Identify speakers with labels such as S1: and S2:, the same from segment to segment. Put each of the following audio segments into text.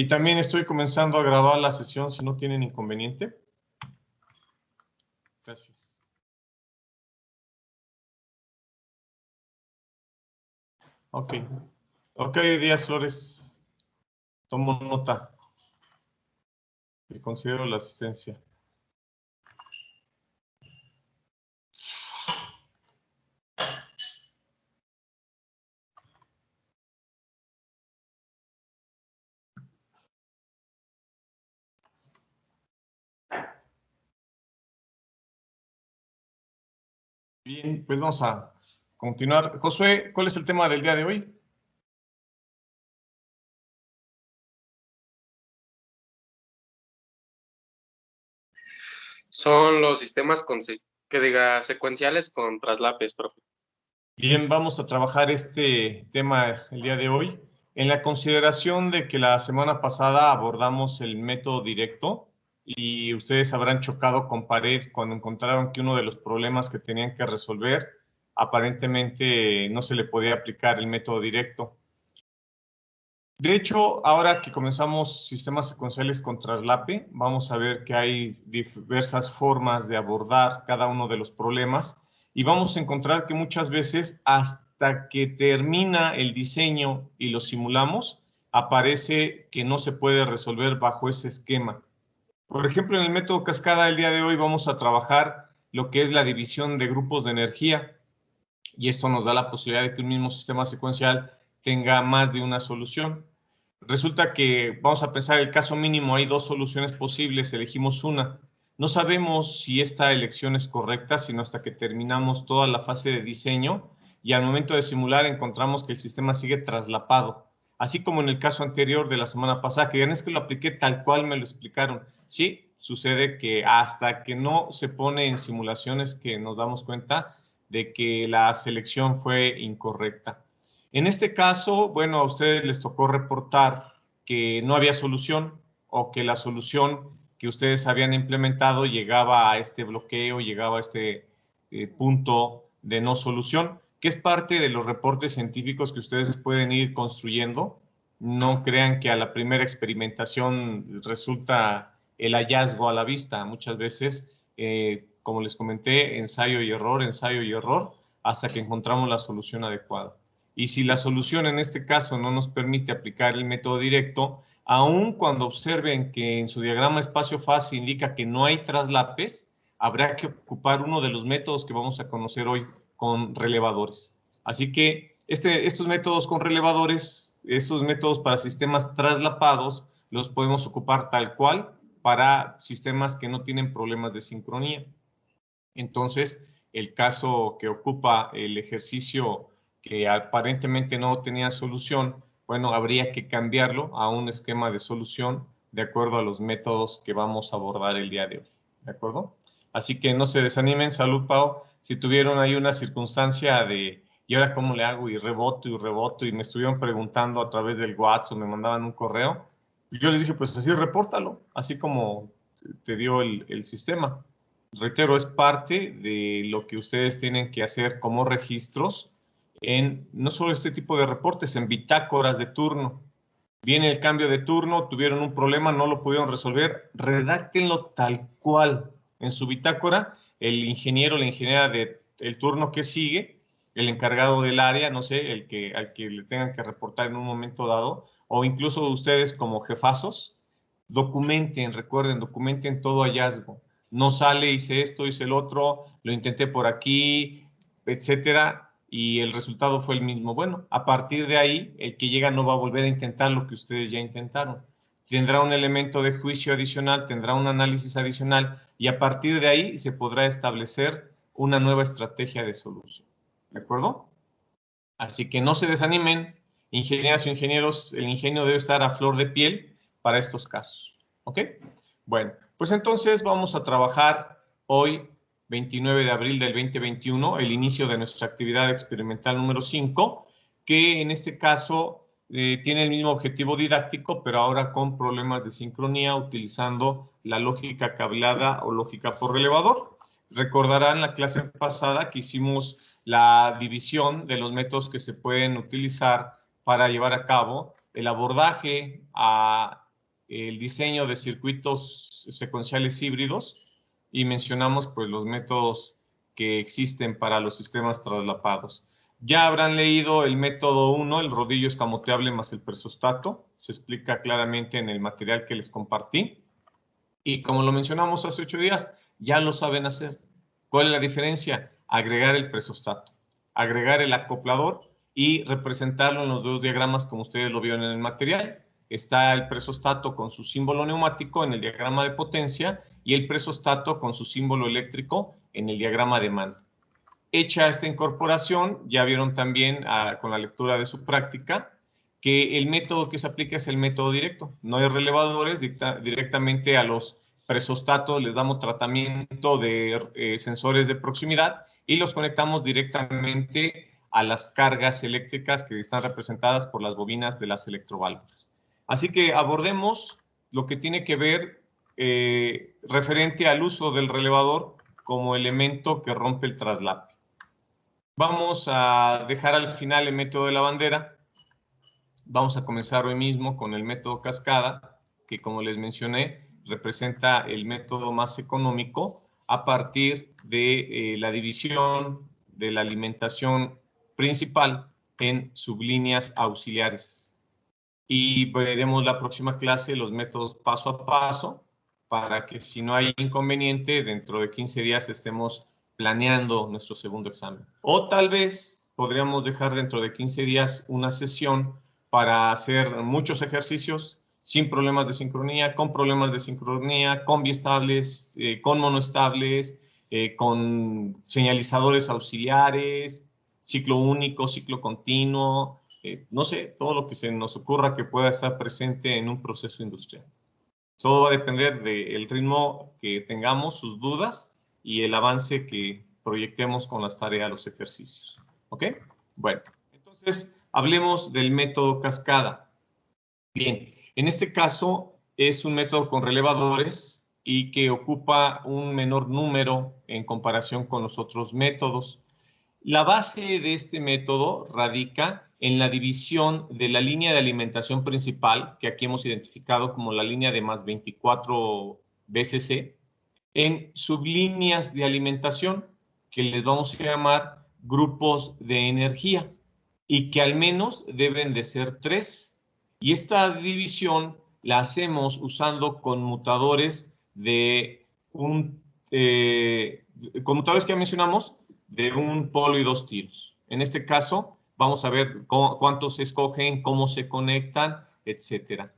S1: Y también estoy comenzando a grabar la sesión si no tienen inconveniente. Gracias. Ok. Ok, Díaz Flores. Tomo nota. Y considero la asistencia. Bien, pues vamos a continuar. Josué, ¿cuál es el tema del día de hoy?
S2: Son los sistemas secuenciales con traslapes, profe.
S1: Bien, vamos a trabajar este tema el día de hoy en la consideración de que la semana pasada abordamos el método directo y ustedes habrán chocado con pared cuando encontraron que uno de los problemas que tenían que resolver aparentemente no se le podía aplicar el método directo. De hecho, ahora que comenzamos sistemas secuenciales con traslape, vamos a ver que hay diversas formas de abordar cada uno de los problemas y vamos a encontrar que muchas veces hasta que termina el diseño y lo simulamos, aparece que no se puede resolver bajo ese esquema. Por ejemplo, en el método cascada el día de hoy vamos a trabajar lo que es la división de grupos de energía y esto nos da la posibilidad de que un mismo sistema secuencial tenga más de una solución. Resulta que vamos a pensar el caso mínimo, hay dos soluciones posibles, elegimos una. No sabemos si esta elección es correcta, sino hasta que terminamos toda la fase de diseño y al momento de simular encontramos que el sistema sigue traslapado. Así como en el caso anterior de la semana pasada, que ya no es que lo apliqué tal cual me lo explicaron. Sí, sucede que hasta que no se pone en simulaciones que nos damos cuenta de que la selección fue incorrecta. En este caso, bueno, a ustedes les tocó reportar que no había solución o que la solución que ustedes habían implementado llegaba a este bloqueo, llegaba a este punto de no solución, que es parte de los reportes científicos que ustedes pueden ir construyendo. No crean que a la primera experimentación resulta el hallazgo a la vista. Muchas veces, como les comenté, ensayo y error, hasta que encontramos la solución adecuada. Y si la solución en este caso no nos permite aplicar el método directo, aun cuando observen que en su diagrama espacio-fase indica que no hay traslapes, habrá que ocupar uno de los métodos que vamos a conocer hoy con relevadores. Así que estos métodos con relevadores, estos métodos para sistemas traslapados, los podemos ocupar tal cual para sistemas que no tienen problemas de sincronía. Entonces, el caso que ocupa el ejercicio que aparentemente no tenía solución, bueno, habría que cambiarlo a un esquema de solución de acuerdo a los métodos que vamos a abordar el día de hoy. ¿De acuerdo? Así que no se desanimen. Salud, Pau. Si tuvieron ahí una circunstancia de, ¿y ahora cómo le hago? Y reboto y me estuvieron preguntando a través del WhatsApp o me mandaban un correo. Y yo les dije, pues así repórtalo, así como te dio el sistema. Reitero, es parte de lo que ustedes tienen que hacer como registros en no solo este tipo de reportes, en bitácoras de turno. Viene el cambio de turno, tuvieron un problema, no lo pudieron resolver, redáctenlo tal cual. En su bitácora, el ingeniero, la ingeniera del turno que sigue, el encargado del área, no sé, al que le tengan que reportar en un momento dado, o incluso ustedes como jefazos, documenten, recuerden, documenten todo hallazgo. No sale, hice esto, hice el otro, lo intenté por aquí, etcétera, y el resultado fue el mismo. Bueno, a partir de ahí, el que llega no va a volver a intentar lo que ustedes ya intentaron. Tendrá un elemento de juicio adicional, tendrá un análisis adicional, y a partir de ahí se podrá establecer una nueva estrategia de solución. ¿De acuerdo? Así que no se desanimen, ingenieras y ingenieros, el ingenio debe estar a flor de piel para estos casos. ¿Ok? Bueno, pues entonces vamos a trabajar hoy, 29 de abril del 2021, el inicio de nuestra actividad experimental número 5, que en este caso tiene el mismo objetivo didáctico, pero ahora con problemas de sincronía utilizando la lógica cableada o lógica por relevador. Recordarán la clase pasada que hicimos la división de los métodos que se pueden utilizar para llevar a cabo el abordaje a el diseño de circuitos secuenciales híbridos y mencionamos pues los métodos que existen para los sistemas traslapados. Ya habrán leído el método 1, el rodillo escamoteable más el presostato. Se explica claramente en el material que les compartí. Y como lo mencionamos hace 8 días, ya lo saben hacer. ¿Cuál es la diferencia? Agregar el presostato, agregar el acoplador y representarlo en los dos diagramas como ustedes lo vieron en el material. Está el presostato con su símbolo neumático en el diagrama de potencia y el presostato con su símbolo eléctrico en el diagrama de mando. Hecha esta incorporación, ya vieron también con la lectura de su práctica que el método que se aplica es el método directo. No hay relevadores, directamente a los presostatos les damos tratamiento de sensores de proximidad y los conectamos directamente a las cargas eléctricas que están representadas por las bobinas de las electroválvulas. Así que abordemos lo que tiene que ver referente al uso del relevador como elemento que rompe el traslape. Vamos a dejar al final el método de la bandera. Vamos a comenzar hoy mismo con el método cascada, que como les mencioné, representa el método más económico a partir de la división de la alimentación principal en sublíneas auxiliares. Y veremos la próxima clase los métodos paso a paso para que si no hay inconveniente, dentro de 15 días estemos planeando nuestro segundo examen. O tal vez podríamos dejar dentro de 15 días una sesión para hacer muchos ejercicios sin problemas de sincronía, con problemas de sincronía, con biestables, con monoestables, con señalizadores auxiliares, ciclo único, ciclo continuo, no sé, todo lo que se nos ocurra que pueda estar presente en un proceso industrial. Todo va a depender del ritmo que tengamos, sus dudas y el avance que proyectemos con las tareas, los ejercicios. ¿Ok? Bueno, entonces hablemos del método cascada. Bien, en este caso es un método con relevadores y que ocupa un menor número en comparación con los otros métodos. La base de este método radica en la división de la línea de alimentación principal, que aquí hemos identificado como la línea de más 24 BCC, en sublíneas de alimentación, que les vamos a llamar grupos de energía, y que al menos deben de ser 3. Y esta división la hacemos usando conmutadores de conmutadores que ya mencionamos, de un polo y 2 tiros. En este caso, vamos a ver cuántos se escogen, cómo se conectan, etcétera.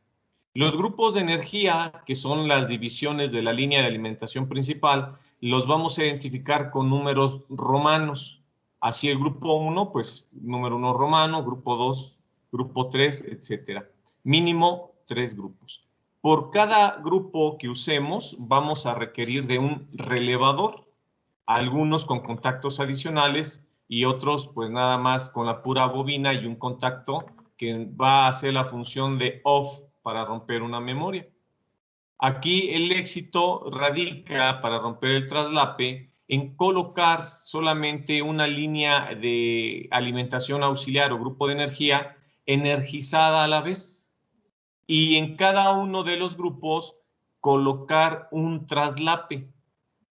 S1: Los grupos de energía, que son las divisiones de la línea de alimentación principal, los vamos a identificar con números romanos. Así el grupo 1, pues número 1 romano, grupo 2, grupo 3, etcétera. Mínimo 3 grupos. Por cada grupo que usemos, vamos a requerir de un relevador, algunos con contactos adicionales y otros pues nada más con la pura bobina y un contacto que va a hacer la función de off para romper una memoria. Aquí el éxito radica para romper el traslape en colocar solamente una línea de alimentación auxiliar o grupo de energía energizada a la vez y en cada uno de los grupos colocar un traslape.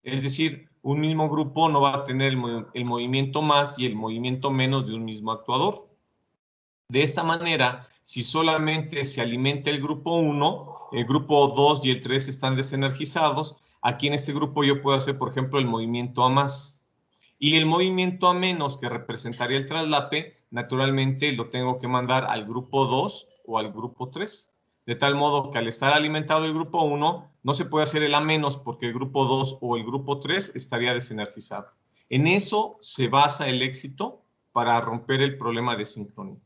S1: Es decir, un mismo grupo no va a tener el movimiento más y el movimiento menos de un mismo actuador. De esta manera, si solamente se alimenta el grupo 1, el grupo 2 y el 3 están desenergizados, aquí en este grupo yo puedo hacer, por ejemplo, el movimiento a más. Y el movimiento a menos, que representaría el traslape, naturalmente lo tengo que mandar al grupo 2 o al grupo 3. De tal modo que al estar alimentado el grupo 1, no se puede hacer el a menos porque el grupo 2 o el grupo 3 estaría desenergizado. En eso se basa el éxito para romper el problema de sincronía.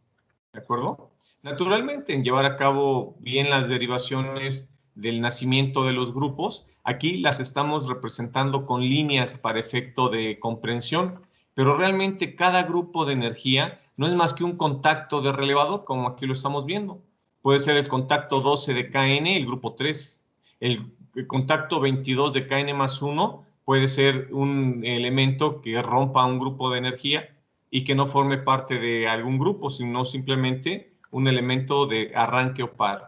S1: ¿De acuerdo? Naturalmente, en llevar a cabo bien las derivaciones del nacimiento de los grupos, aquí las estamos representando con líneas para efecto de comprensión, pero realmente cada grupo de energía no es más que un contacto de relevador, como aquí lo estamos viendo. Puede ser el contacto 12 de KN, el grupo 3. El contacto 22 de KN más 1 puede ser un elemento que rompa un grupo de energía y que no forme parte de algún grupo, sino simplemente un elemento de arranque o paro.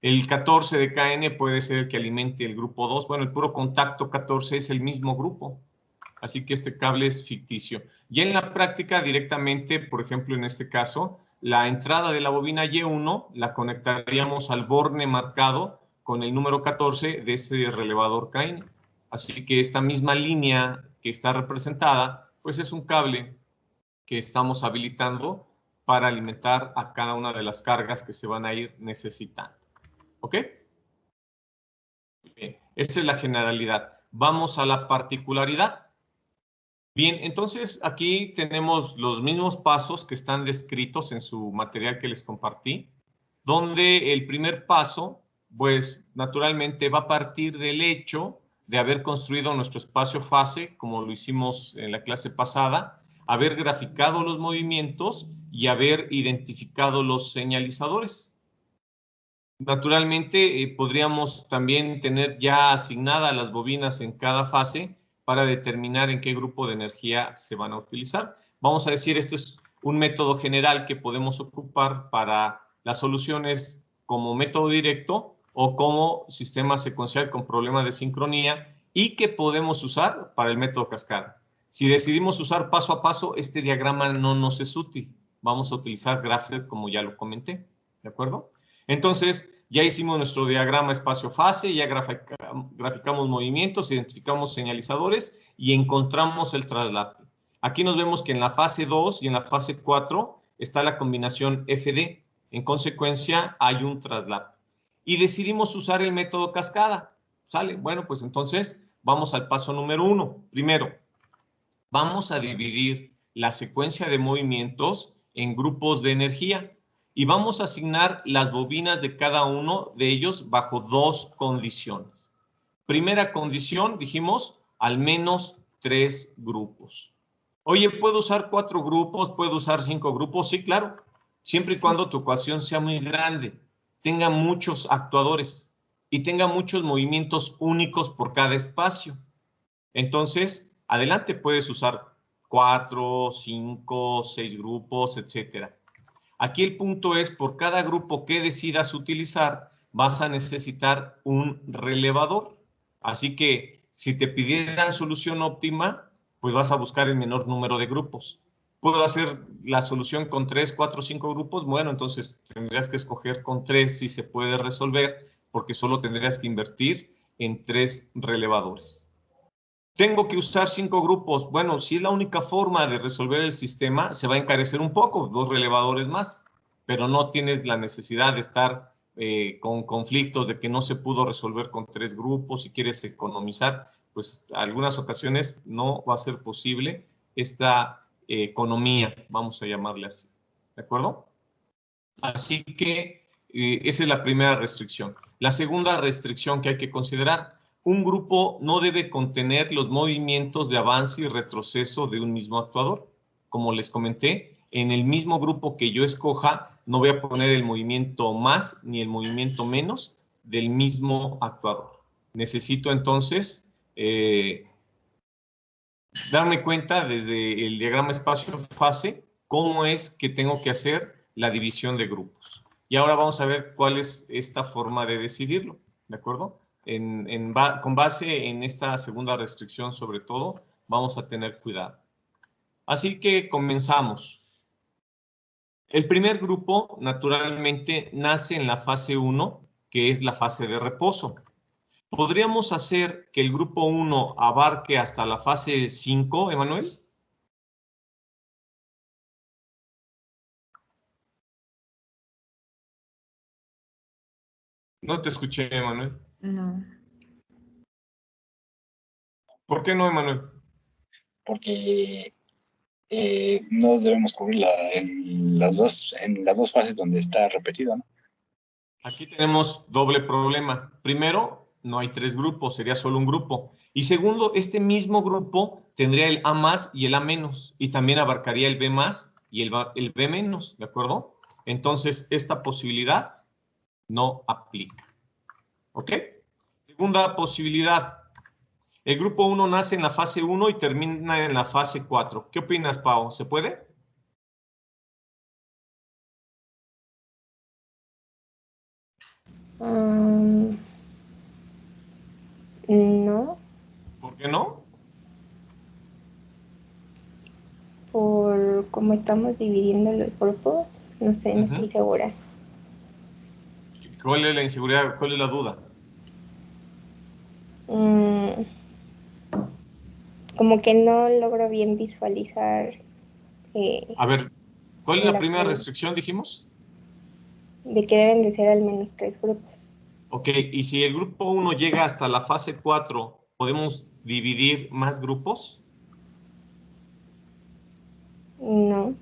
S1: El 14 de KN puede ser el que alimente el grupo 2. Bueno, el puro contacto 14 es el mismo grupo. Así que este cable es ficticio. Y en la práctica directamente, por ejemplo, en este caso, la entrada de la bobina Y1 la conectaríamos al borne marcado con el número 14 de ese relevador KN. Así que esta misma línea que está representada, pues es un cable que estamos habilitando para alimentar a cada una de las cargas que se van a ir necesitando. ¿Ok? Bien, esa es la generalidad. Vamos a la particularidad. Bien, entonces aquí tenemos los mismos pasos que están descritos en su material que les compartí, donde el primer paso, pues naturalmente va a partir del hecho de haber construido nuestro espacio fase, como lo hicimos en la clase pasada, haber graficado los movimientos y haber identificado los señalizadores. Naturalmente, podríamos también tener ya asignadas las bobinas en cada fase para determinar en qué grupo de energía se van a utilizar. Vamos a decir, este es un método general que podemos ocupar para las soluciones como método directo o como sistema secuencial con problema de sincronía y que podemos usar para el método cascada. Si decidimos usar paso a paso, este diagrama no nos es útil. Vamos a utilizar GraphSet como ya lo comenté, ¿de acuerdo? Entonces, ya hicimos nuestro diagrama espacio-fase, ya graficamos movimientos, identificamos señalizadores y encontramos el traslape. Aquí nos vemos que en la fase 2 y en la fase 4 está la combinación FD. En consecuencia, hay un traslape. Y decidimos usar el método cascada. ¿Sale? Bueno, pues entonces vamos al paso número 1. Primero, vamos a dividir la secuencia de movimientos en grupos de energía y vamos a asignar las bobinas de cada uno de ellos bajo dos condiciones. Primera condición, dijimos, al menos 3 grupos. Oye, ¿puedo usar 4 grupos? ¿Puedo usar 5 grupos? Sí, claro. Siempre y cuando tu ecuación sea muy grande, tenga muchos actuadores y tenga muchos movimientos únicos por cada espacio. Entonces, adelante puedes usar 4, 5, 6 grupos, etcétera. Aquí el punto es, por cada grupo que decidas utilizar, vas a necesitar un relevador. Así que, si te pidieran solución óptima, pues vas a buscar el menor número de grupos. ¿Puedo hacer la solución con 3, 4, 5 grupos? Bueno, entonces tendrías que escoger con 3 si se puede resolver, porque solo tendrías que invertir en 3 relevadores. Tengo que usar 5 grupos. Bueno, si es la única forma de resolver el sistema, se va a encarecer un poco, 2 relevadores más, pero no tienes la necesidad de estar con conflictos de que no se pudo resolver con 3 grupos. Si quieres economizar, pues en algunas ocasiones no va a ser posible esta economía, vamos a llamarle así. ¿De acuerdo? Así que esa es la primera restricción. La segunda restricción que hay que considerar: un grupo no debe contener los movimientos de avance y retroceso de un mismo actuador. Como les comenté, en el mismo grupo que yo escoja, no voy a poner el movimiento más ni el movimiento menos del mismo actuador. Necesito entonces darme cuenta desde el diagrama espacio-fase cómo es que tengo que hacer la división de grupos. Y ahora vamos a ver cuál es esta forma de decidirlo, ¿de acuerdo? Con base en esta segunda restricción, sobre todo, vamos a tener cuidado. Así que comenzamos. El primer grupo, naturalmente, nace en la fase 1, que es la fase de reposo. ¿Podríamos hacer que el grupo 1 abarque hasta la fase 5, Emanuel? No te escuché, Emanuel.
S3: No.
S1: ¿Por qué no, Emanuel?
S4: Porque no debemos cubrir en las dos fases donde está repetido, ¿no?
S1: Aquí tenemos doble problema. Primero, no hay 3 grupos, sería solo un grupo. Y segundo, este mismo grupo tendría el A más y el A menos, y también abarcaría el B más y el B menos, ¿de acuerdo? Entonces, esta posibilidad no aplica. ¿Ok? Segunda posibilidad. El grupo 1 nace en la fase 1 y termina en la fase 4. ¿Qué opinas, Pau? ¿Se puede?
S3: No,
S1: ¿Por qué no?
S3: por cómo estamos dividiendo los grupos, no sé, no estoy segura.
S1: ¿Cuál es la inseguridad? ¿Cuál es la duda?
S3: Como que no logro bien visualizar
S1: A ver, ¿cuál es la primera
S3: forma
S1: restricción, dijimos?
S3: de que deben de ser al menos 3 grupos.
S1: Ok, y si el grupo 1 llega hasta la fase 4, ¿podemos dividir más grupos?
S3: No,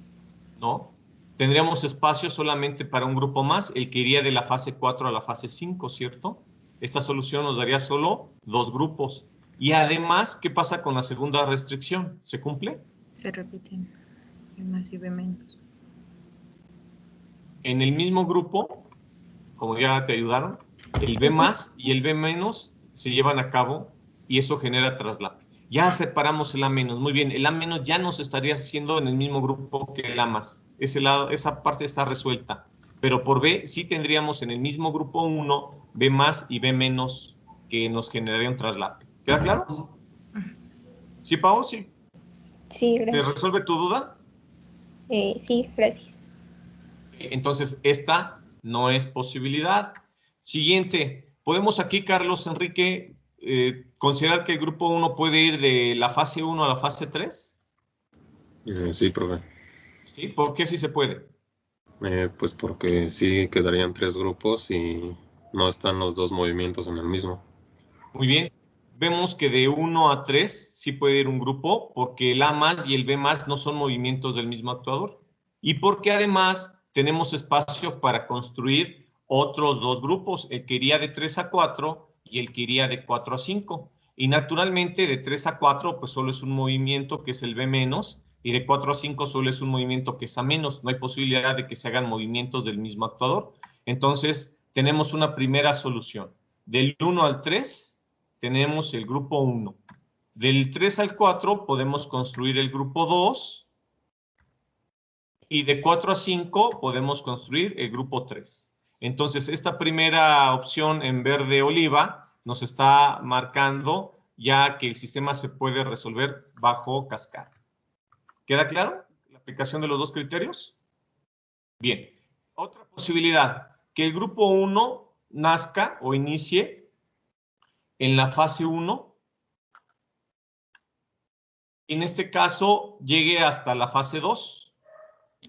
S1: No. Tendríamos espacio solamente para un grupo más, el que iría de la fase 4 a la fase 5, ¿cierto? Esta solución nos daría solo 2 grupos. Y además, ¿qué pasa con la segunda restricción? ¿Se cumple?
S5: Se repiten B más y B menos.
S1: En el mismo grupo, como ya te ayudaron, el B más y el B menos se llevan a cabo y eso genera traslape. Ya separamos el A menos. Muy bien, el A menos ya nos estaría haciendo en el mismo grupo que el A más. Esa parte está resuelta. Pero por B sí tendríamos en el mismo grupo 1 B más y B menos que nos generaría un traslape. ¿Queda claro? ¿Sí, Pau? ¿Sí?
S3: sí,
S1: ¿Te
S3: gracias.
S1: resuelve tu duda?
S3: Sí, gracias.
S1: Entonces, esta no es posibilidad. Siguiente, ¿podemos aquí, Carlos Enrique, considerar que el grupo 1 puede ir de la fase 1 a la fase 3?
S6: Sí, profe.
S1: ¿Sí? ¿Por qué sí se puede?
S6: Pues porque sí quedarían 3 grupos y no están los 2 movimientos en el mismo.
S1: Muy bien. Vemos que de 1 a 3 sí puede ir un grupo porque el A más y el B más no son movimientos del mismo actuador. Y porque además tenemos espacio para construir otros 2 grupos, el que iría de 3 a 4 y el que iría de 4 a 5. Y naturalmente de 3 a 4 pues solo es un movimiento que es el B menos y de 4 a 5 solo es un movimiento que es A menos. No hay posibilidad de que se hagan movimientos del mismo actuador. Entonces tenemos una primera solución. Del 1 al 3 tenemos el grupo 1. Del 3 al 4 podemos construir el grupo 2 y de 4 a 5 podemos construir el grupo 3. Entonces, esta primera opción en verde oliva nos está marcando ya que el sistema se puede resolver bajo cascada. ¿Queda claro la aplicación de los dos criterios? Bien. Otra posibilidad, que el grupo 1 nazca o inicie en la fase 1. En este caso, llegue hasta la fase 2.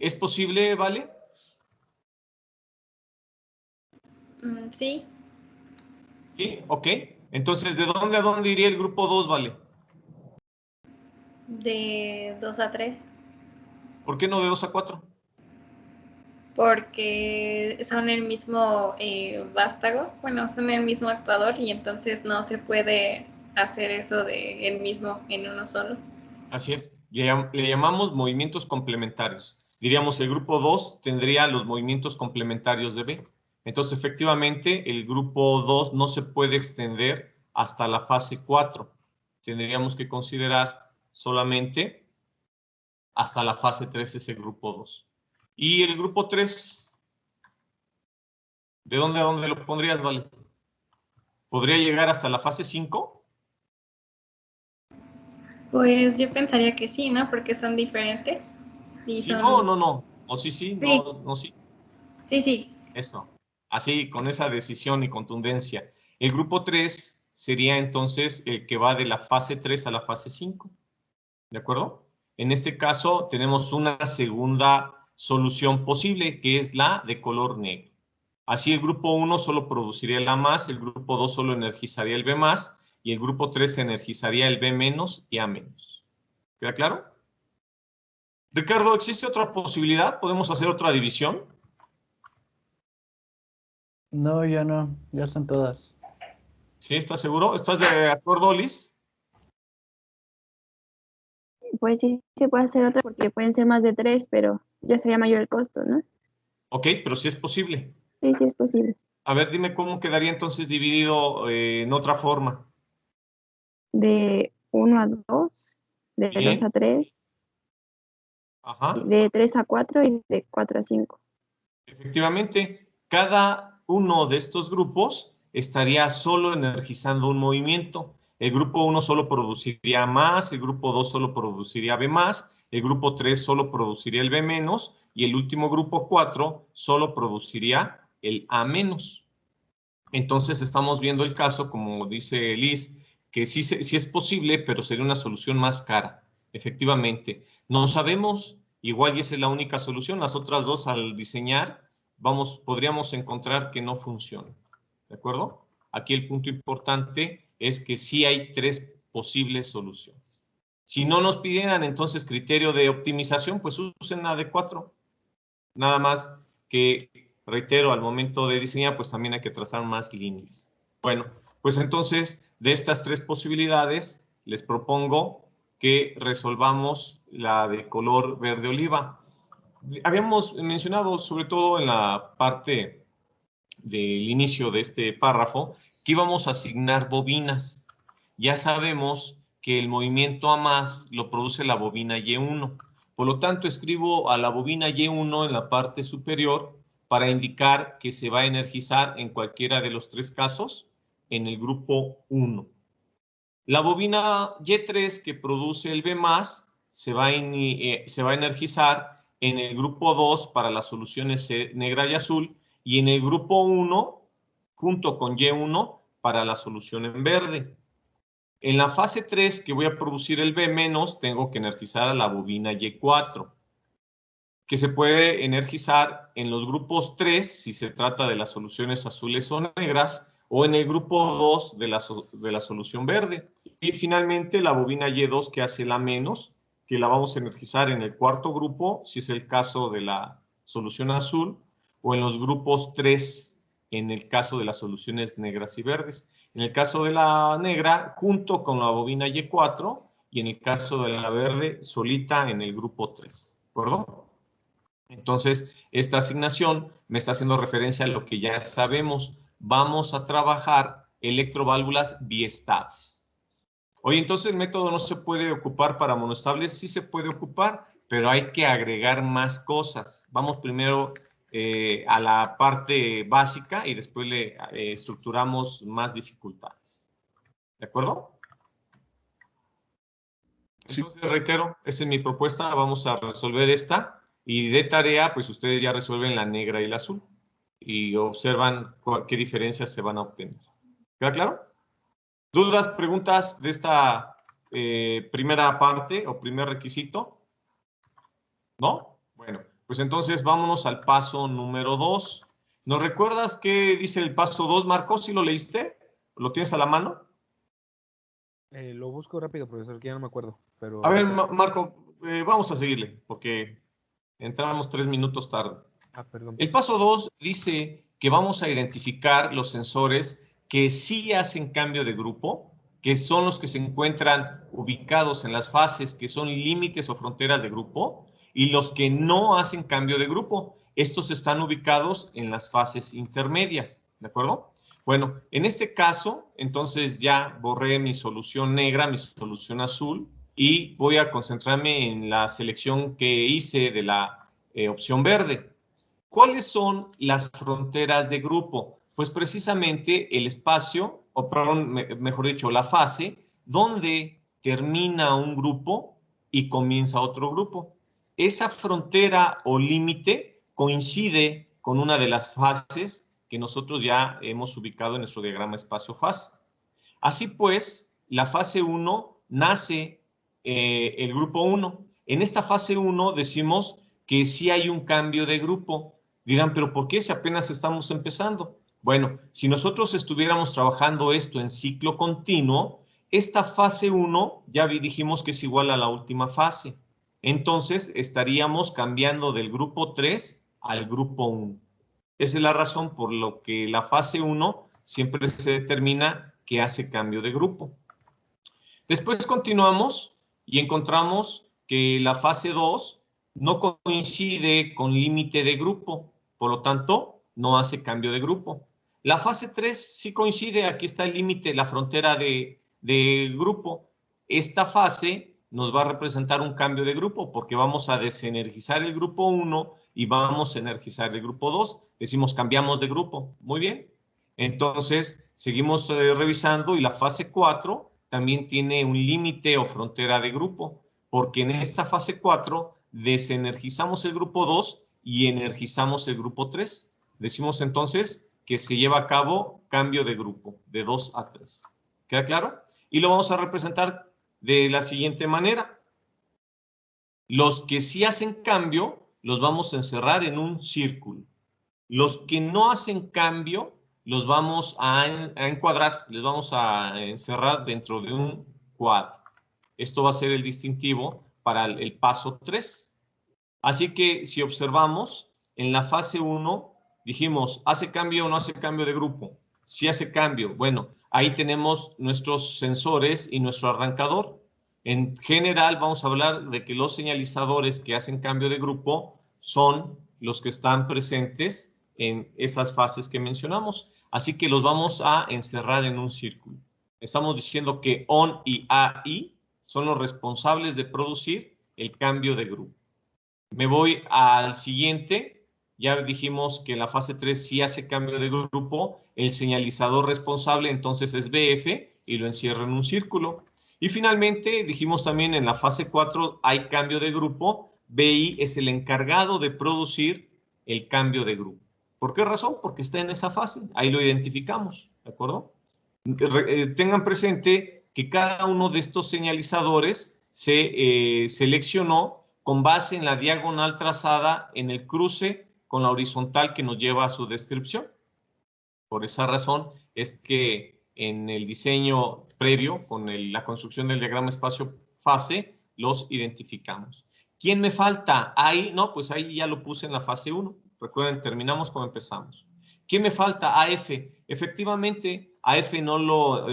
S1: ¿Es posible, Vale?
S7: Sí,
S1: Sí, ok. Entonces, ¿de dónde a dónde iría el grupo 2, Vale?
S7: de 2 a 3,
S1: ¿Por qué no de 2 a 4?
S7: porque son el mismo vástago, bueno, son el mismo actuador y entonces no se puede hacer eso de el mismo en uno solo.
S1: Así es. Le llamamos movimientos complementarios. Diríamos, el grupo 2 tendría los movimientos complementarios de B. Entonces, efectivamente, el grupo 2 no se puede extender hasta la fase 4. Tendríamos que considerar solamente hasta la fase 3 ese grupo 2. Y el grupo 3, ¿de dónde a dónde lo pondrías, Vale? ¿Podría llegar hasta la fase 5?
S7: Pues yo pensaría que sí, ¿no? Porque son diferentes y
S1: Sí, no,
S7: son...
S1: no, no. O sí, sí,
S7: Sí,
S1: no, no, sí.
S7: sí.
S1: Eso. Así, con esa decisión y contundencia. El grupo 3 sería entonces el que va de la fase 3 a la fase 5. ¿De acuerdo? En este caso tenemos una segunda solución posible, que es la de color negro. Así el grupo 1 solo produciría el A más, el grupo 2 solo energizaría el B más, y el grupo 3 energizaría el B menos y A menos. ¿Queda claro? Ricardo, ¿existe otra posibilidad? ¿Podemos hacer otra división?
S8: No, ya no, ya son todas.
S1: ¿Sí? ¿Estás seguro? ¿Estás de acuerdo, Liz?
S9: Pues sí se puede hacer otra porque pueden ser más de 3, pero ya sería mayor el costo, ¿no?
S1: Ok, pero sí es posible.
S9: Sí, sí es posible.
S1: A ver, dime cómo quedaría entonces dividido en otra forma.
S9: De 1 a 2, de 2
S1: Bien.
S9: a 3,
S1: Ajá.
S9: de 3 a 4 y de 4 a 5.
S1: Efectivamente, cada uno de estos grupos estaría solo energizando un movimiento. El grupo 1 solo produciría más, el grupo 2 solo produciría B más, el grupo 3 solo produciría el B menos y el último grupo 4 solo produciría el A menos. Entonces estamos viendo el caso, como dice Liz, que sí es posible, pero sería una solución más cara. Efectivamente, no sabemos, igual y esa es la única solución. Las otras dos al diseñar, podríamos encontrar que no funcionan. ¿De acuerdo? Aquí el punto importante es que sí hay 3 posibles soluciones. Si no nos pidieran entonces criterio de optimización, pues usen la de 4. Nada más que, reitero, al momento de diseñar, pues también hay que trazar más líneas. Bueno, pues entonces, de estas 3 posibilidades, les propongo que resolvamos la de color verde oliva. Habíamos mencionado, sobre todo en la parte del inicio de este párrafo, que íbamos a asignar bobinas. Ya sabemos que el movimiento A más lo produce la bobina Y1. Por lo tanto, escribo a la bobina Y1 en la parte superior para indicar que se va a energizar en cualquiera de los 3 casos en el grupo 1. La bobina Y3 que produce el B más se va a energizar en el grupo 2 para las soluciones negra y azul y en el grupo 1 junto con Y1 para la solución en verde. En la fase 3 que voy a producir el B menos, tengo que energizar a la bobina Y4, que se puede energizar en los grupos 3, si se trata de las soluciones azules o negras, o en el grupo 2 de la solución verde. Y finalmente la bobina Y2 que hace la menos, que la vamos a energizar en el cuarto grupo, si es el caso de la solución azul, o en los grupos 3, en el caso de las soluciones negras y verdes. En el caso de la negra, junto con la bobina Y4, y en el caso de la verde, solita en el grupo 3. ¿De acuerdo? Entonces, esta asignación me está haciendo referencia a lo que ya sabemos. Vamos a trabajar electroválvulas biestables. Oye, entonces el método no se puede ocupar para monoestables. Sí se puede ocupar, pero hay que agregar más cosas. Vamos primero a la parte básica y después le estructuramos más dificultades. ¿De acuerdo? Entonces, reitero, esa es mi propuesta. Vamos a resolver esta. Y de tarea, pues ustedes ya resuelven la negra y la azul. Y observan qué diferencias se van a obtener. ¿Queda claro? ¿Dudas, preguntas de esta primera parte o primer requisito? ¿No? Bueno, pues entonces vámonos al paso número 2. ¿Nos recuerdas qué dice el paso 2, Marcos? ¿Sí lo leíste? ¿Lo tienes a la mano?
S10: Lo busco rápido, profesor, que ya no me acuerdo. Pero...
S1: A ver, Marco, vamos a seguirle, porque entramos 3 minutos tarde.
S10: Perdón.
S1: El paso 2 dice que vamos a identificar los sensores que sí hacen cambio de grupo, que son los que se encuentran ubicados en las fases que son límites o fronteras de grupo, y los que no hacen cambio de grupo. Estos están ubicados en las fases intermedias, ¿de acuerdo? Bueno, en este caso, entonces ya borré mi solución negra, mi solución azul, y voy a concentrarme en la selección que hice de la opción verde. ¿Cuáles son las fronteras de grupo? Pues precisamente el espacio, o perdón, mejor dicho, la fase, donde termina un grupo y comienza otro grupo. Esa frontera o límite coincide con una de las fases que nosotros ya hemos ubicado en nuestro diagrama espacio-fase. Así pues, la fase 1 nace el grupo 1. En esta fase 1 decimos que sí hay un cambio de grupo. Dirán, ¿pero por qué si apenas estamos empezando? Bueno, si nosotros estuviéramos trabajando esto en ciclo continuo, esta fase 1 ya dijimos que es igual a la última fase. Entonces, estaríamos cambiando del grupo 3 al grupo 1. Esa es la razón por la que la fase 1 siempre se determina que hace cambio de grupo. Después continuamos y encontramos que la fase 2 no coincide con límite de grupo, por lo tanto, no hace cambio de grupo. La fase 3 sí coincide, aquí está el límite, la frontera de grupo. Esta fase nos va a representar un cambio de grupo porque vamos a desenergizar el grupo 1 y vamos a energizar el grupo 2. Decimos cambiamos de grupo. Muy bien. Entonces, seguimos revisando y la fase 4 también tiene un límite o frontera de grupo, porque en esta fase 4 desenergizamos el grupo 2 y energizamos el grupo 3. Decimos entonces que se lleva a cabo cambio de grupo, de 2 a 3. ¿Queda claro? Y lo vamos a representar de la siguiente manera. Los que sí hacen cambio, los vamos a encerrar en un círculo. Los que no hacen cambio, los vamos a encuadrar, les vamos a encerrar dentro de un cuadro. Esto va a ser el distintivo para el paso 3. Así que si observamos, en la fase 1 dijimos, ¿hace cambio o no hace cambio de grupo? Sí hace cambio. Bueno, ahí tenemos nuestros sensores y nuestro arrancador. En general vamos a hablar de que los señalizadores que hacen cambio de grupo son los que están presentes en esas fases que mencionamos. Así que los vamos a encerrar en un círculo. Estamos diciendo que ON y AI son los responsables de producir el cambio de grupo. Me voy al siguiente. Ya dijimos que en la fase 3 sí hace cambio de grupo. El señalizador responsable entonces es BF y lo encierro en un círculo. Y finalmente dijimos también en la fase 4 hay cambio de grupo. BI es el encargado de producir el cambio de grupo. ¿Por qué razón? Porque está en esa fase. Ahí lo identificamos, ¿de acuerdo? Tengan presente que cada uno de estos señalizadores se seleccionó con base en la diagonal trazada en el cruce con la horizontal que nos lleva a su descripción. Por esa razón es que en el diseño previo, con la construcción del diagrama espacio-fase, los identificamos. ¿Quién me falta? Ahí, no, pues ahí ya lo puse en la fase 1. Recuerden, terminamos como empezamos. ¿Quién me falta? AF. Efectivamente, AF no lo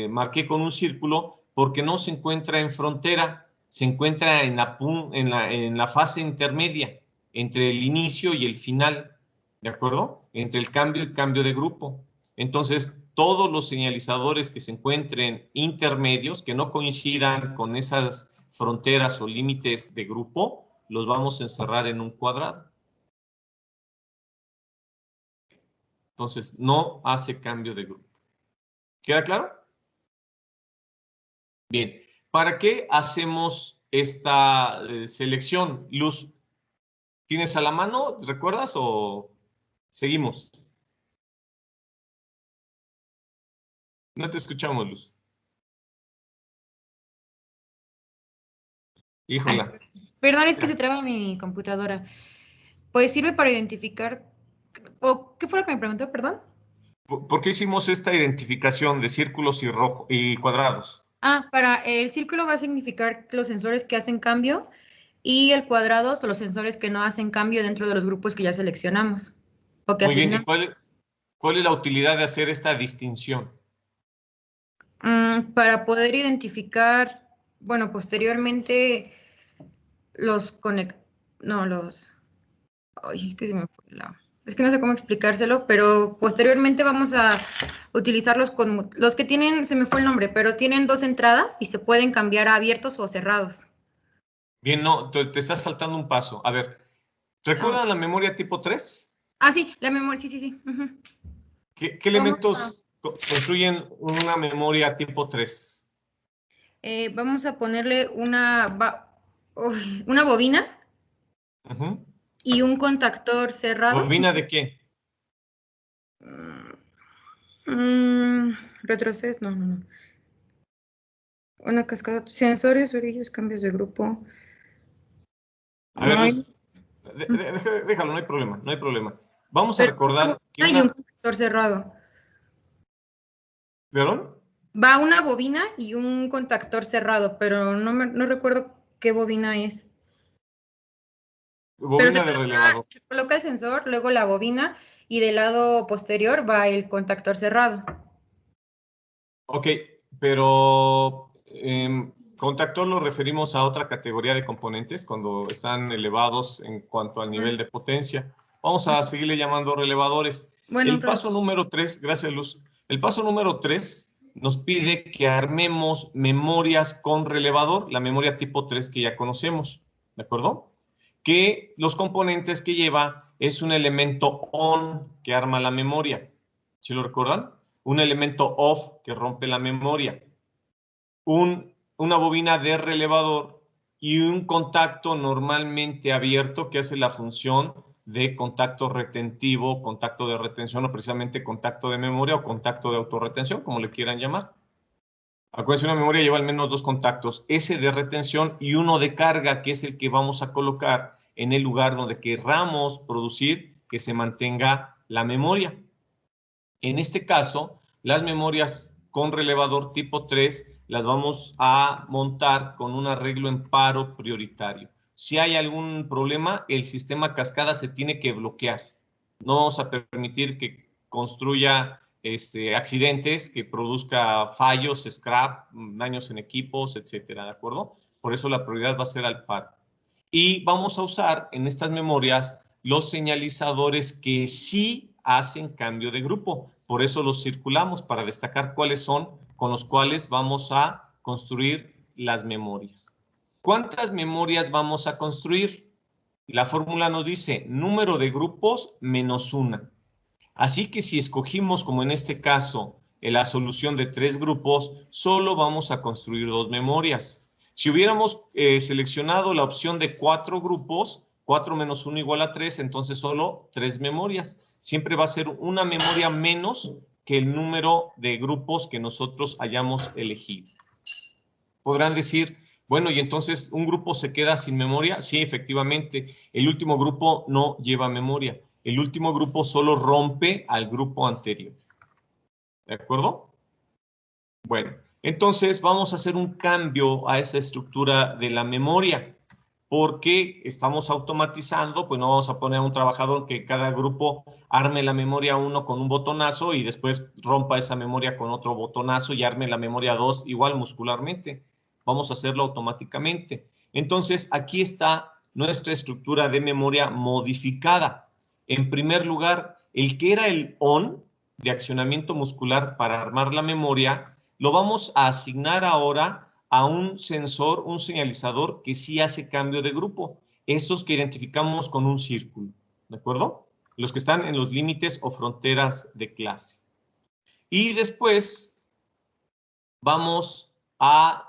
S1: marqué con un círculo porque no se encuentra en frontera, se encuentra en la fase intermedia, entre el inicio y el final, ¿de acuerdo? Entre el cambio y cambio de grupo. Entonces, todos los señalizadores que se encuentren intermedios, que no coincidan con esas fronteras o límites de grupo, los vamos a encerrar en un cuadrado. Entonces, no hace cambio de grupo. ¿Queda claro? Bien. ¿Para qué hacemos esta selección, Luz? ¿Tienes a la mano? ¿Recuerdas o seguimos? No te escuchamos, Luz. Híjola.
S5: Ay, perdón, es que se traba mi computadora. Pues sirve para identificar... ¿Qué fue lo que me preguntó, perdón?
S1: ¿Por qué hicimos esta identificación de círculos y cuadrados?
S5: Para el círculo va a significar los sensores que hacen cambio y el cuadrado son los sensores que no hacen cambio dentro de los grupos que ya seleccionamos. O que
S1: Muy bien, ¿y
S5: asignamos.
S1: cuál es la utilidad de hacer esta distinción?
S5: Para poder identificar, bueno, posteriormente los Ay, es que se me fue Es que no sé cómo explicárselo, pero posteriormente vamos a utilizarlos con los que tienen, se me fue el nombre, pero tienen 2 entradas y se pueden cambiar a abiertos o cerrados.
S1: Bien, no, te estás saltando un paso. A ver, ¿recuerdan la memoria tipo 3?
S5: Sí, la memoria, sí. Uh-huh.
S1: ¿Qué elementos construyen una memoria tipo 3?
S5: Vamos a ponerle una bobina.
S1: Uh-huh.
S5: Y un contactor cerrado.
S1: ¿Bobina de qué?
S5: Retroceso, no. Una cascada, sensores, orillas, cambios de grupo.
S1: A ver, déjalo, no hay problema. Vamos a recordar que
S5: y un contactor cerrado.
S1: ¿Perdón?
S5: Va una bobina y un contactor cerrado, pero no recuerdo qué bobina es.
S1: Bobina de relevador.
S5: Se coloca el sensor, luego la bobina y del lado posterior va el contactor cerrado.
S1: Ok, pero contactor lo referimos a otra categoría de componentes cuando están elevados en cuanto al nivel de potencia. Vamos a seguirle llamando relevadores.
S5: Bueno,
S1: el paso número 3, gracias Luz, el paso número 3 nos pide que armemos memorias con relevador, la memoria tipo 3 que ya conocemos, ¿de acuerdo? que los componentes que lleva es un elemento on que arma la memoria. ¿Sí lo recuerdan? Un elemento off que rompe la memoria. Una bobina de relevador y un contacto normalmente abierto que hace la función de contacto retentivo, contacto de retención o precisamente contacto de memoria o contacto de autorretención, como le quieran llamar. Acuérdense, una memoria lleva al menos dos contactos, ese de retención y uno de carga, que es el que vamos a colocar en el lugar donde querramos producir que se mantenga la memoria. En este caso, las memorias con relevador tipo 3 las vamos a montar con un arreglo en paro prioritario. Si hay algún problema, el sistema cascada se tiene que bloquear. No vamos a permitir que construya accidentes, que produzca fallos, scrap, daños en equipos, etcétera, ¿de acuerdo? Por eso la prioridad va a ser al paro. Y vamos a usar en estas memorias los señalizadores que sí hacen cambio de grupo. Por eso los circulamos, para destacar cuáles son con los cuales vamos a construir las memorias. ¿Cuántas memorias vamos a construir? La fórmula nos dice número de grupos menos una. Así que si escogimos, como en este caso, la solución de 3 grupos, solo vamos a construir 2 memorias. Si hubiéramos seleccionado la opción de 4 grupos, 4 menos 1 igual a 3, entonces solo 3 memorias. Siempre va a ser una memoria menos que el número de grupos que nosotros hayamos elegido. Podrán decir, bueno, y entonces ¿un grupo se queda sin memoria? Sí, efectivamente, el último grupo no lleva memoria. El último grupo solo rompe al grupo anterior. ¿De acuerdo? Bueno, entonces vamos a hacer un cambio a esa estructura de la memoria. Porque estamos automatizando, pues no vamos a poner a un trabajador que cada grupo arme la memoria 1 con un botonazo y después rompa esa memoria con otro botonazo y arme la memoria 2 igual muscularmente. Vamos a hacerlo automáticamente. Entonces, aquí está nuestra estructura de memoria modificada. En primer lugar, el que era el ON de accionamiento muscular para armar la memoria, lo vamos a asignar ahora a un sensor, un señalizador que sí hace cambio de grupo. Esos que identificamos con un círculo, ¿de acuerdo? Los que están en los límites o fronteras de clase. Y después vamos a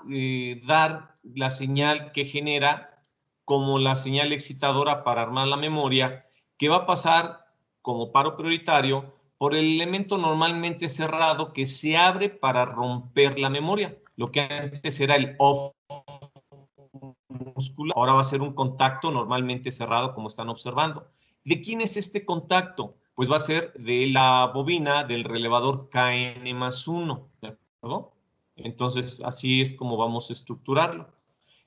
S1: dar la señal que genera como la señal excitadora para armar la memoria, que va a pasar como paro prioritario por el elemento normalmente cerrado que se abre para romper la memoria. Lo que antes era el off muscular, ahora va a ser un contacto normalmente cerrado, como están observando. ¿De quién es este contacto? Pues va a ser de la bobina del relevador KN+1, ¿de acuerdo? Entonces, así es como vamos a estructurarlo.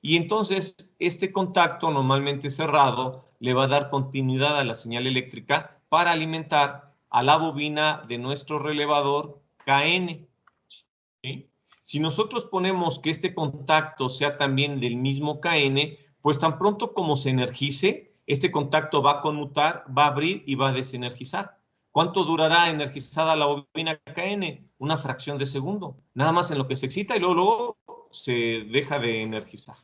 S1: Y entonces, este contacto normalmente cerrado le va a dar continuidad a la señal eléctrica para alimentar a la bobina de nuestro relevador KN. ¿Sí? Si nosotros ponemos que este contacto sea también del mismo KN, pues tan pronto como se energice, este contacto va a conmutar, va a abrir y va a desenergizar. ¿Cuánto durará energizada la bobina KN? Una fracción de segundo. Nada más en lo que se excita y luego se deja de energizar.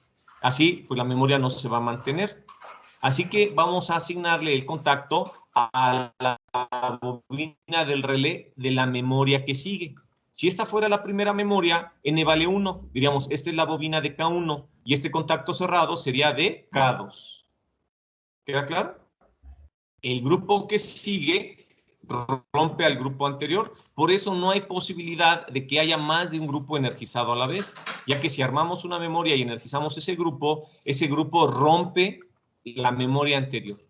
S1: Así, pues la memoria no se va a mantener. Así que vamos a asignarle el contacto a la bobina del relé de la memoria que sigue. Si esta fuera la primera memoria, N vale 1. Diríamos, esta es la bobina de K1 y este contacto cerrado sería de K2. ¿Queda claro? El grupo que sigue rompe al grupo anterior. Por eso no hay posibilidad de que haya más de un grupo energizado a la vez, ya que si armamos una memoria y energizamos ese grupo rompe la memoria anterior.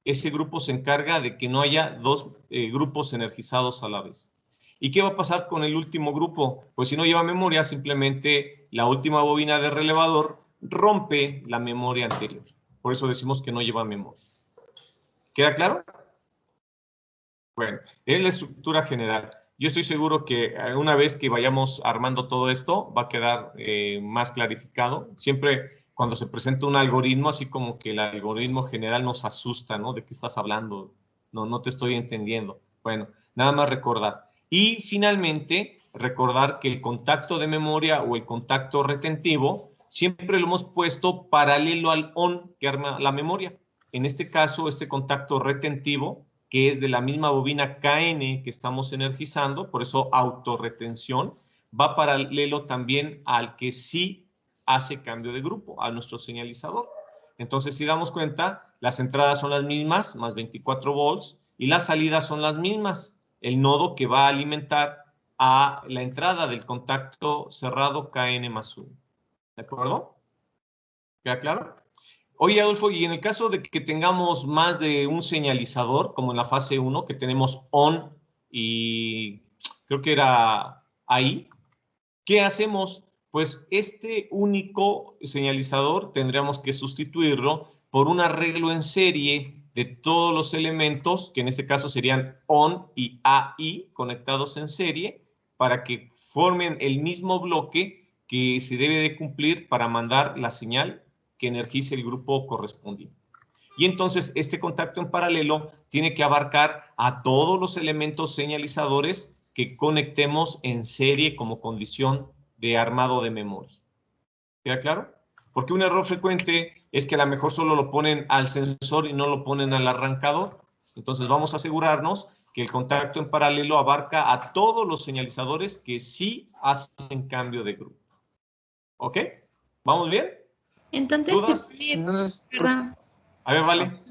S1: Ese grupo se encarga de que no haya dos grupos energizados a la vez. ¿Y qué va a pasar con el último grupo? Pues si no lleva memoria, simplemente la última bobina de relevador rompe la memoria anterior. Por eso decimos que no lleva memoria. ¿Queda claro? Bueno, es la estructura general. Yo estoy seguro que una vez que vayamos armando todo esto, va a quedar más clarificado. Siempre cuando se presenta un algoritmo, así como que el algoritmo general nos asusta, ¿no? ¿De qué estás hablando? No te estoy entendiendo. Bueno, nada más recordar. Y finalmente, recordar que el contacto de memoria o el contacto retentivo siempre lo hemos puesto paralelo al ON que arma la memoria. en este caso, este contacto retentivo, que es de la misma bobina KN que estamos energizando, por eso autorretención, va paralelo también al que sí hace cambio de grupo, a nuestro señalizador. Entonces, si damos cuenta, las entradas son las mismas, más 24 volts, y las salidas son las mismas. El nodo que va a alimentar a la entrada del contacto cerrado KN más 1. ¿De acuerdo? ¿Queda claro? Oye, Adolfo, y en el caso de que tengamos más de un señalizador, como en la fase 1, que tenemos ON y creo que era ahí, ¿qué hacemos? Pues este único señalizador tendríamos que sustituirlo por un arreglo en serie de todos los elementos, que en este caso serían ON y AI conectados en serie, para que formen el mismo bloque que se debe de cumplir para mandar la señal que energice el grupo correspondiente. Y entonces este contacto en paralelo tiene que abarcar a todos los elementos señalizadores que conectemos en serie como condición de armado de memoria. ¿Queda claro? Porque un error frecuente es que a lo mejor solo lo ponen al sensor y no lo ponen al arrancador. Entonces vamos a asegurarnos que el contacto en paralelo abarca a todos los señalizadores que sí hacen cambio de grupo. ¿Ok? ¿Vamos bien?
S7: Entonces
S1: ¿Dudas?
S7: perdón,
S1: A ver, vale.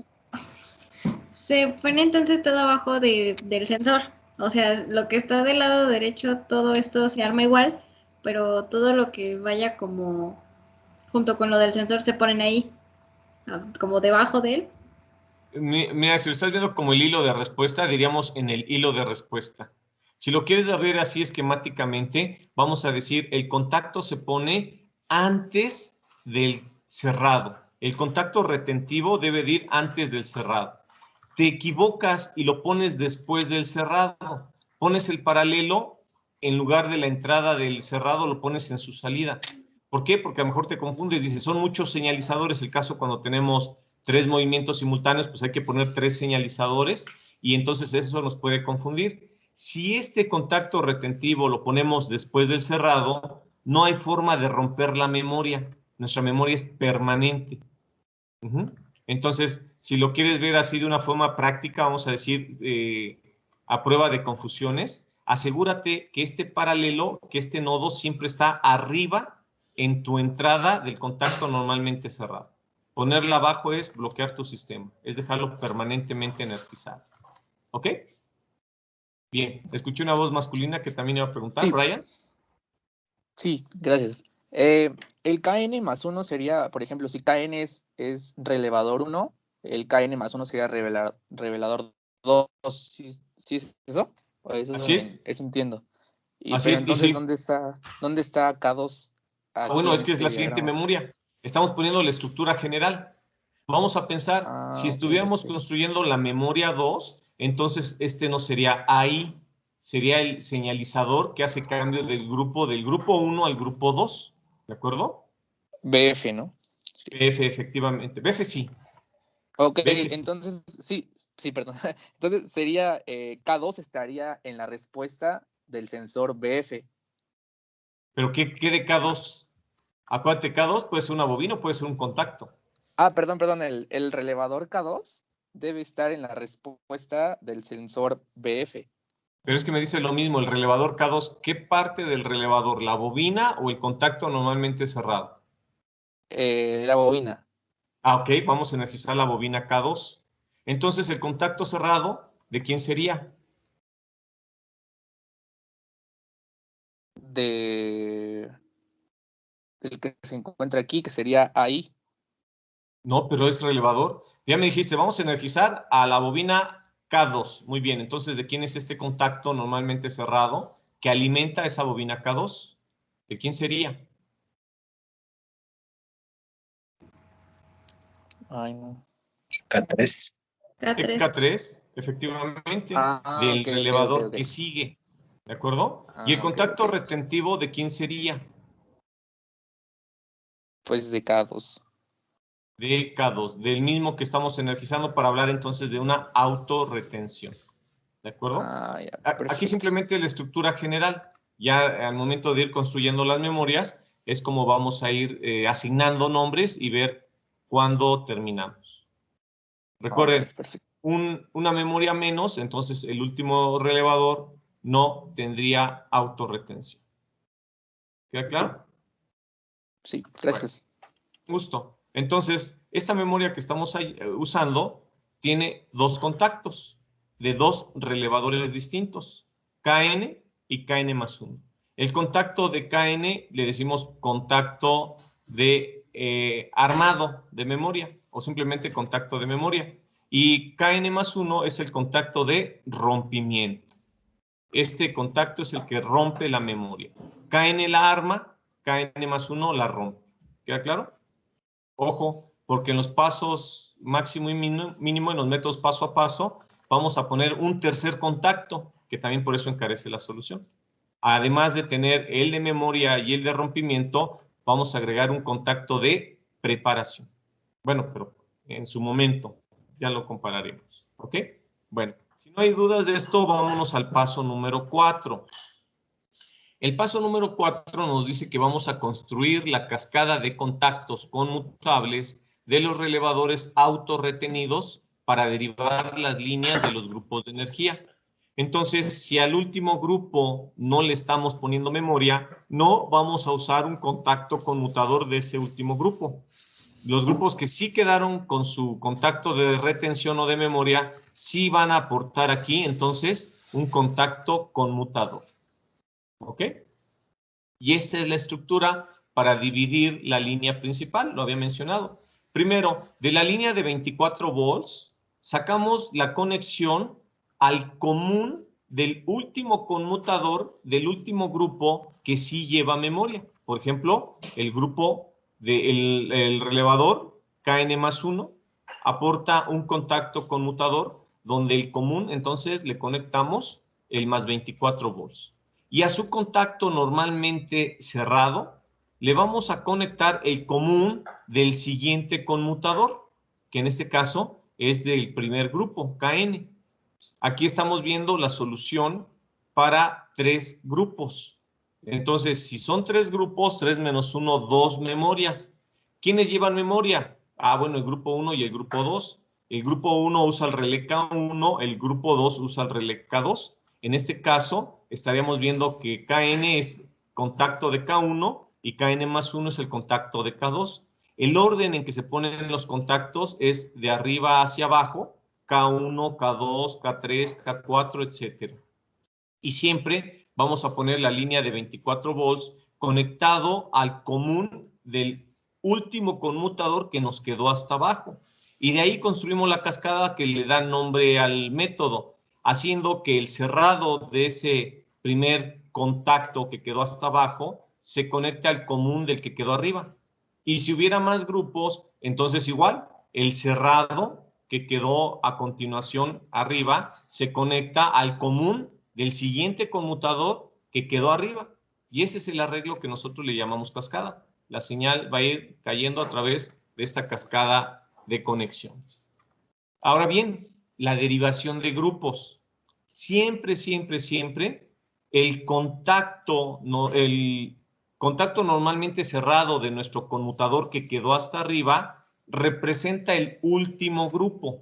S7: se pone entonces todo abajo del sensor. O sea, lo que está del lado derecho, todo esto se arma igual, pero todo lo que vaya como junto con lo del sensor se ponen ahí, como debajo de él.
S1: Mira, si lo estás viendo como el hilo de respuesta, diríamos en el hilo de respuesta. Si lo quieres ver así esquemáticamente, vamos a decir, el contacto se pone antes del cerrado. El contacto retentivo debe de ir antes del cerrado. Te equivocas y lo pones después del cerrado. Pones el paralelo, en lugar de la entrada del cerrado, lo pones en su salida. ¿Por qué? Porque a lo mejor te confundes, dices, son muchos señalizadores. El caso cuando tenemos 3 movimientos simultáneos, pues hay que poner 3 señalizadores y entonces eso nos puede confundir. Si este contacto retentivo lo ponemos después del cerrado, no hay forma de romper la memoria. Nuestra memoria es permanente. Entonces, si lo quieres ver así de una forma práctica, vamos a decir, a prueba de confusiones, asegúrate que este paralelo, que este nodo siempre está arriba en tu entrada del contacto normalmente cerrado. Ponerla abajo es bloquear tu sistema, es dejarlo permanentemente energizado. ¿Ok? Bien, escuché una voz masculina que también iba a preguntar,
S11: Sí.
S1: Brian.
S11: Sí, gracias. El KN más 1 sería, por ejemplo, si KN es relevador 1, el KN más 1 sería revelador 2. ¿Sí es eso? ¿O eso
S1: Así es.
S11: Eso entiendo.
S1: Así
S11: pero
S1: es,
S11: entonces,
S1: sí.
S11: ¿dónde está K2?
S1: Bueno, es que es la siguiente memoria. Estamos poniendo la estructura general. Vamos a pensar, si estuviéramos construyendo la memoria 2, entonces este no sería AI, sería el señalizador que hace cambio del grupo 1 al grupo 2. ¿De acuerdo?
S11: BF, ¿no?
S1: BF, efectivamente. BF sí.
S11: Ok,
S1: BF sí.
S11: entonces, sí, perdón. Entonces sería, K2 estaría en la respuesta del sensor BF.
S1: ¿Pero qué de K2? Acuérdate, K2 puede ser una bobina o puede ser un contacto.
S11: Perdón, el relevador K2 debe estar en la respuesta del sensor BF.
S1: Pero es que me dice lo mismo, el relevador K2, ¿qué parte del relevador? ¿La bobina o el contacto normalmente cerrado?
S11: La bobina.
S1: Ok, vamos a energizar la bobina K2. Entonces, el contacto cerrado, ¿de quién sería?
S11: Del que se encuentra aquí, que sería AI.
S1: No, pero es relevador. Ya me dijiste, vamos a energizar a la bobina K2. Muy bien, entonces, ¿de quién es este contacto normalmente cerrado que alimenta esa bobina K2? ¿De quién sería?
S11: Ay, no.
S4: K3.
S1: K3, efectivamente, del
S11: Ok,
S1: relevador
S11: ok.
S1: que sigue. ¿De acuerdo? ¿Y el contacto retentivo de quién sería?
S11: Pues de K2.
S1: De K2, del mismo que estamos energizando para hablar entonces de una autorretención. ¿De acuerdo? Aquí simplemente la estructura general. Ya al momento de ir construyendo las memorias, es como vamos a ir asignando nombres y ver cuándo terminamos. Recuerden,
S11: Ok, perfecto.
S1: una memoria menos, entonces el último relevador no tendría autorretención. ¿Queda claro?
S11: Sí, gracias.
S1: Justo. Entonces, esta memoria que estamos usando tiene dos contactos de dos relevadores distintos, Kn y Kn más 1. El contacto de Kn le decimos contacto de armado de memoria o simplemente contacto de memoria. Y Kn más 1 es el contacto de rompimiento. Este contacto es el que rompe la memoria. Kn la arma, Kn más 1 la rompe. ¿Queda claro? Ojo, porque en los pasos máximo y mínimo, en los métodos paso a paso, vamos a poner un tercer contacto, que también por eso encarece la solución. Además de tener el de memoria y el de rompimiento, vamos a agregar un contacto de preparación. Bueno, pero en su momento ya lo compararemos. ¿Ok? Bueno, si no hay dudas de esto, vámonos al paso número 4. El paso número 4 nos dice que vamos a construir la cascada de contactos conmutables de los relevadores autorretenidos para derivar las líneas de los grupos de energía. Entonces, si al último grupo no le estamos poniendo memoria, no vamos a usar un contacto conmutador de ese último grupo. Los grupos que sí quedaron con su contacto de retención o de memoria, sí van a aportar aquí, entonces, un contacto conmutador. ¿Ok? Y esta es la estructura para dividir la línea principal, lo había mencionado. Primero, de la línea de 24 volts, sacamos la conexión al común del último conmutador del último grupo que sí lleva memoria. Por ejemplo, el grupo del relevador Kn más 1 aporta un contacto conmutador donde el común, entonces, le conectamos el más 24 volts. Y a su contacto normalmente cerrado, le vamos a conectar el común del siguiente conmutador, que en este caso es del primer grupo, Kn. Aquí estamos viendo la solución para 3 grupos. Entonces, si son 3 grupos, 3 menos 1, 2 memorias. ¿Quiénes llevan memoria? Ah, bueno, el grupo 1 y el grupo 2. El grupo 1 usa el relé K1, el grupo 2 usa el relé K2. En este caso, estaríamos viendo que Kn es contacto de K1 y Kn más 1 es el contacto de K2. El orden en que se ponen los contactos es de arriba hacia abajo, K1, K2, K3, K4, etc. Y siempre vamos a poner la línea de 24 volts conectado al común del último conmutador que nos quedó hasta abajo. Y de ahí construimos la cascada que le da nombre al método, haciendo que el cerrado de ese primer contacto que quedó hasta abajo se conecte al común del que quedó arriba. Y si hubiera más grupos, entonces igual, el cerrado que quedó a continuación arriba se conecta al común del siguiente conmutador que quedó arriba. Y ese es el arreglo que nosotros le llamamos cascada. La señal va a ir cayendo a través de esta cascada de conexiones. Ahora bien, la derivación de grupos. Siempre, siempre, siempre el contacto normalmente cerrado de nuestro conmutador que quedó hasta arriba representa el último grupo.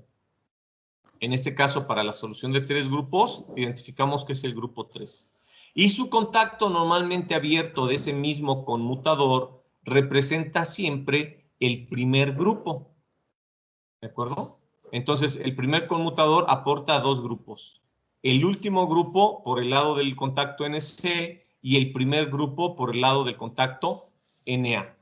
S1: En este caso, para la solución de 3 grupos, identificamos que es el grupo 3. Y su contacto normalmente abierto de ese mismo conmutador representa siempre el primer grupo. ¿De acuerdo? Entonces, el primer conmutador aporta 2 grupos. El último grupo por el lado del contacto NC y el primer grupo por el lado del contacto NA.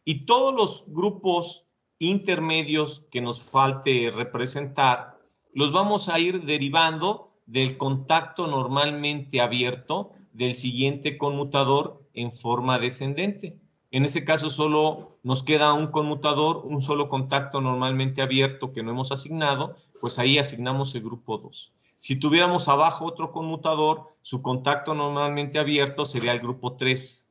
S1: Y todos los grupos intermedios que nos falte representar, los vamos a ir derivando del contacto normalmente abierto del siguiente conmutador en forma descendente. En ese caso solo nos queda un conmutador, un solo contacto normalmente abierto que no hemos asignado, pues ahí asignamos el grupo 2. Si tuviéramos abajo otro conmutador, su contacto normalmente abierto sería el grupo 3.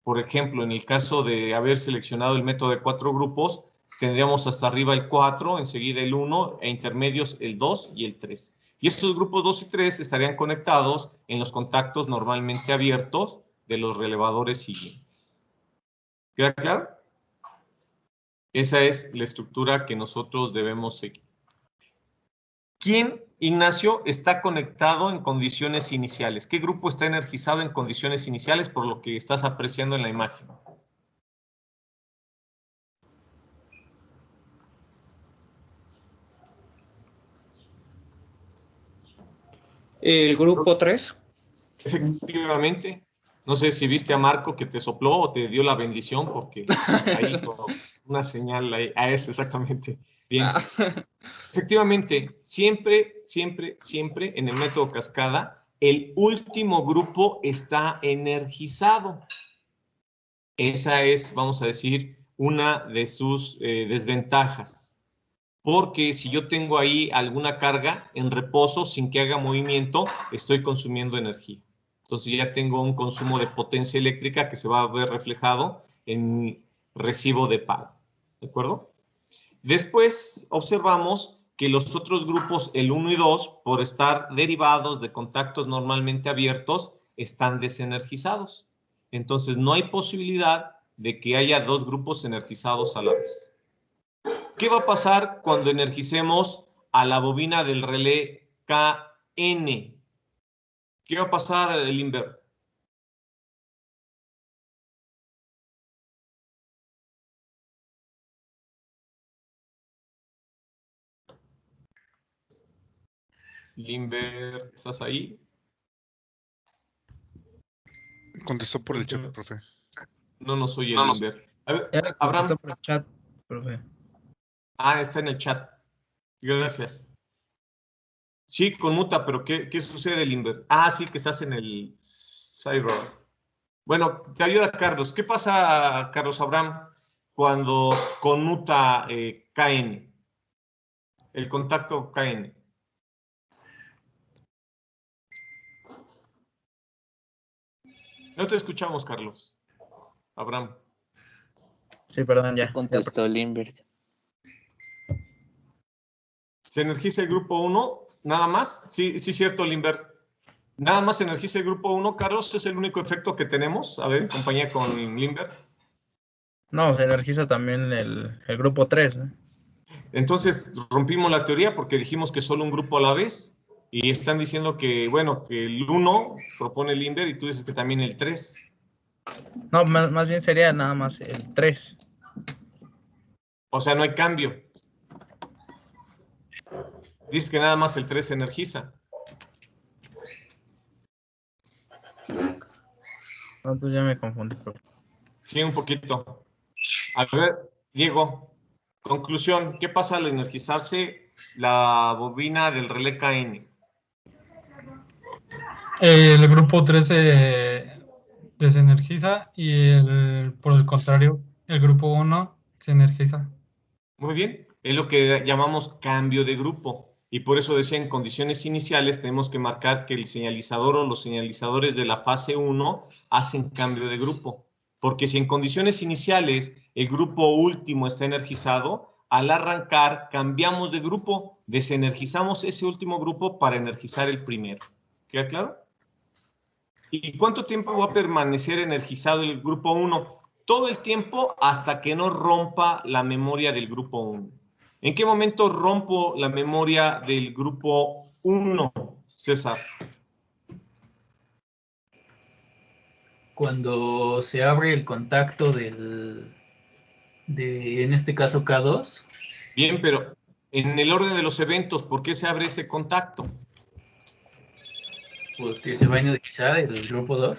S1: Por ejemplo, en el caso de haber seleccionado el método de 4 grupos, tendríamos hasta arriba el 4, enseguida el 1, e intermedios el 2 y el 3. Y estos grupos 2 y 3 estarían conectados en los contactos normalmente abiertos de los relevadores siguientes. ¿Queda claro? Esa es la estructura que nosotros debemos seguir. ¿Quién, Ignacio, está conectado en condiciones iniciales? ¿Qué grupo está energizado en condiciones iniciales por lo que estás apreciando en la imagen?
S12: El grupo 3.
S1: Efectivamente. No sé si viste a Marco que te sopló o te dio la bendición porque ahí hizo una señal ahí. Ah, es exactamente. Bien. Efectivamente, siempre en el método cascada, el último grupo está energizado. Esa es, vamos a decir, una de sus desventajas. Porque si yo tengo ahí alguna carga en reposo sin que haga movimiento, estoy consumiendo energía. Entonces ya tengo un consumo de potencia eléctrica que se va a ver reflejado en mi recibo de pago. ¿De acuerdo? Después observamos que los otros grupos, el 1 y 2, por estar derivados de contactos normalmente abiertos, están desenergizados. Entonces no hay posibilidad de que haya dos grupos energizados a la vez. ¿Qué va a pasar cuando energicemos a la bobina del relé KN? ¿Qué va a pasar, Limber? Limber, ¿estás ahí?
S13: Contestó por el chat, profe.
S1: No soy el Limber. A ver, Abraham.
S12: Por el chat, profe.
S1: Ah, está en el chat. Gracias. Sí, conmuta, pero ¿qué sucede, Limber? Ah, sí, que estás en el Cyber. Bueno, te ayuda Carlos. ¿Qué pasa, Carlos Abraham, cuando conmuta KN? El contacto KN. No te escuchamos, Carlos. Abraham.
S12: Sí, perdón, ya.
S11: Contestó Limberg.
S1: ¿Se energiza el grupo 1 nada más? Sí, cierto, Limberg. Nada más se energiza el grupo 1, Carlos, es el único efecto que tenemos. A ver, en compañía con Limberg.
S12: No, se energiza también el grupo 3, ¿no?
S1: Entonces, rompimos la teoría porque dijimos que solo un grupo a la vez. Y están diciendo que, bueno, que el 1 propone Limberg y tú dices que también el 3.
S12: No, más bien sería nada más el 3.
S1: O sea, no hay cambio. Dices que nada más el 3 se energiza.
S12: No, entonces ya me confundí, profe.
S1: Sí, un poquito. A ver, Diego, conclusión. ¿Qué pasa al energizarse la bobina del relé KN?
S14: El grupo 3 se desenergiza y por el contrario, el grupo 1 se energiza.
S1: Muy bien, es lo que llamamos cambio de grupo. Y por eso decía, en condiciones iniciales tenemos que marcar que el señalizador o los señalizadores de la fase 1 hacen cambio de grupo. Porque si en condiciones iniciales el grupo último está energizado, al arrancar cambiamos de grupo, desenergizamos ese último grupo para energizar el primero. ¿Queda claro? ¿Y cuánto tiempo va a permanecer energizado el grupo 1? Todo el tiempo hasta que no rompa la memoria del grupo 1. ¿En qué momento rompo la memoria del grupo 1, César?
S15: Cuando se abre el contacto en este caso K2.
S1: Bien, pero en el orden de los eventos, ¿por qué se abre ese contacto?
S15: Porque se va a energizar el grupo 2.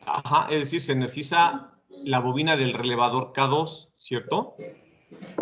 S1: Ajá, es decir, se energiza la bobina del relevador K2, ¿cierto?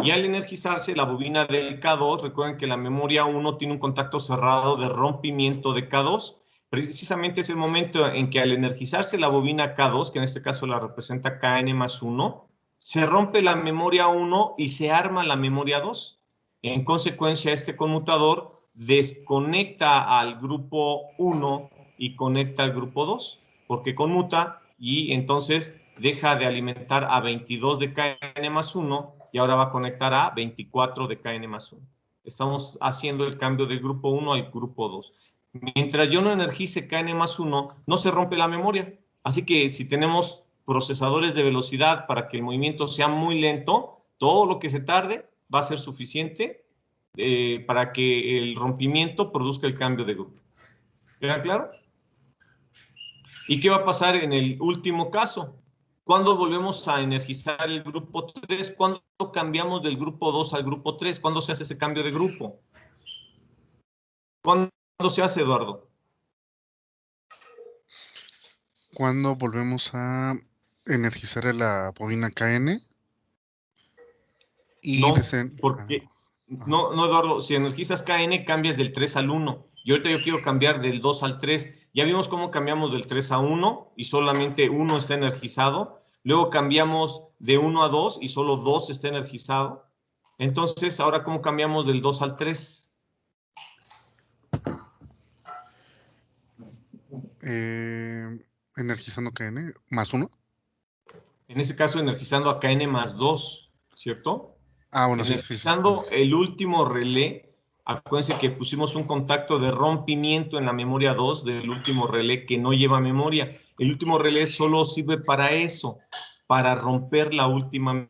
S1: Y al energizarse la bobina del K2, recuerden que la memoria 1 tiene un contacto cerrado de rompimiento de K2. Precisamente es el momento en que al energizarse la bobina K2, que en este caso la representa KN más 1, se rompe la memoria 1 y se arma la memoria 2. En consecuencia, este conmutador desconecta al grupo 1 y conecta al grupo 2, porque conmuta y entonces deja de alimentar a 22 de KN más 1 y ahora va a conectar a 24 de KN más 1. Estamos haciendo el cambio del grupo 1 al grupo 2. Mientras yo no energice KN más 1, no se rompe la memoria. Así que si tenemos procesadores de velocidad para que el movimiento sea muy lento, todo lo que se tarde va a ser suficiente para que el rompimiento produzca el cambio de grupo. ¿Queda claro? ¿Y qué va a pasar en el último caso? ¿Cuándo volvemos a energizar el grupo 3? ¿Cuándo cambiamos del grupo 2 al grupo 3? ¿Cuándo se hace ese cambio de grupo? ¿Cuándo se hace, Eduardo?
S13: ¿Cuándo volvemos a energizar la bobina KN? Y
S1: no, porque... No, Eduardo, si energizas KN, cambias del 3 al 1. Y ahorita yo quiero cambiar del 2 al 3. Ya vimos cómo cambiamos del 3 a 1 y solamente 1 está energizado. Luego cambiamos de 1 a 2 y solo 2 está energizado. Entonces, ahora, ¿cómo cambiamos del 2 al 3?
S13: Energizando KN más 1.
S1: En ese caso, energizando a KN más 2, ¿cierto?
S13: Ah, bueno,
S1: energizando el último relé. Acuérdense que pusimos un contacto de rompimiento en la memoria 2 del último relé que no lleva memoria. El último relé solo sirve para eso, para romper la última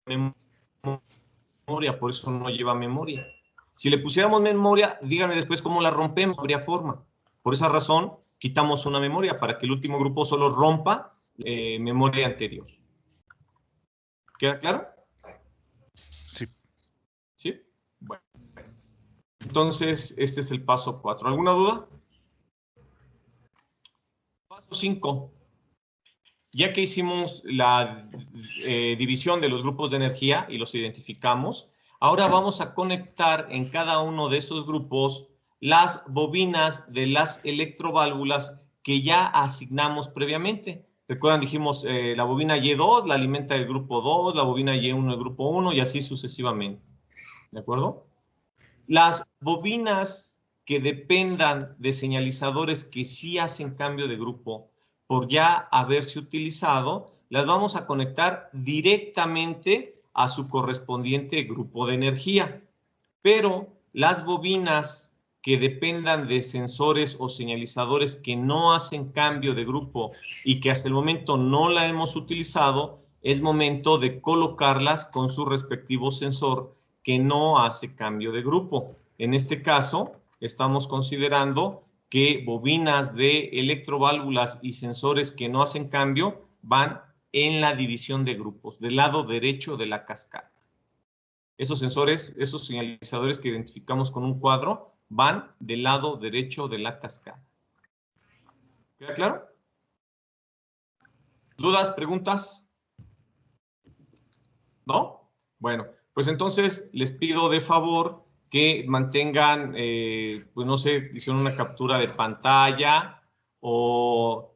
S1: memoria, por eso no lleva memoria. Si le pusiéramos memoria, díganme después cómo la rompemos, no habría forma. Por esa razón, quitamos una memoria para que el último grupo solo rompa memoria anterior. ¿Queda claro? ¿Sí? Bueno. Entonces, este es el paso 4. ¿Alguna duda? Paso 5. Ya que hicimos la división de los grupos de energía y los identificamos, ahora vamos a conectar en cada uno de esos grupos las bobinas de las electroválvulas que ya asignamos previamente. Recuerdan, dijimos, la bobina Y2 la alimenta el grupo 2, la bobina Y1 el grupo 1 y así sucesivamente. ¿De acuerdo? Las bobinas que dependan de señalizadores que sí hacen cambio de grupo por ya haberse utilizado, las vamos a conectar directamente a su correspondiente grupo de energía. Pero las bobinas que dependan de sensores o señalizadores que no hacen cambio de grupo y que hasta el momento no la hemos utilizado, es momento de colocarlas con su respectivo sensor que no hace cambio de grupo. En este caso, estamos considerando que bobinas de electroválvulas y sensores que no hacen cambio van en la división de grupos, del lado derecho de la cascada. Esos sensores, esos señalizadores que identificamos con un cuadro, van del lado derecho de la cascada. ¿Queda claro? ¿Dudas, preguntas? ¿No? Bueno, pues entonces les pido de favor que mantengan, pues no sé, hicieron una captura de pantalla o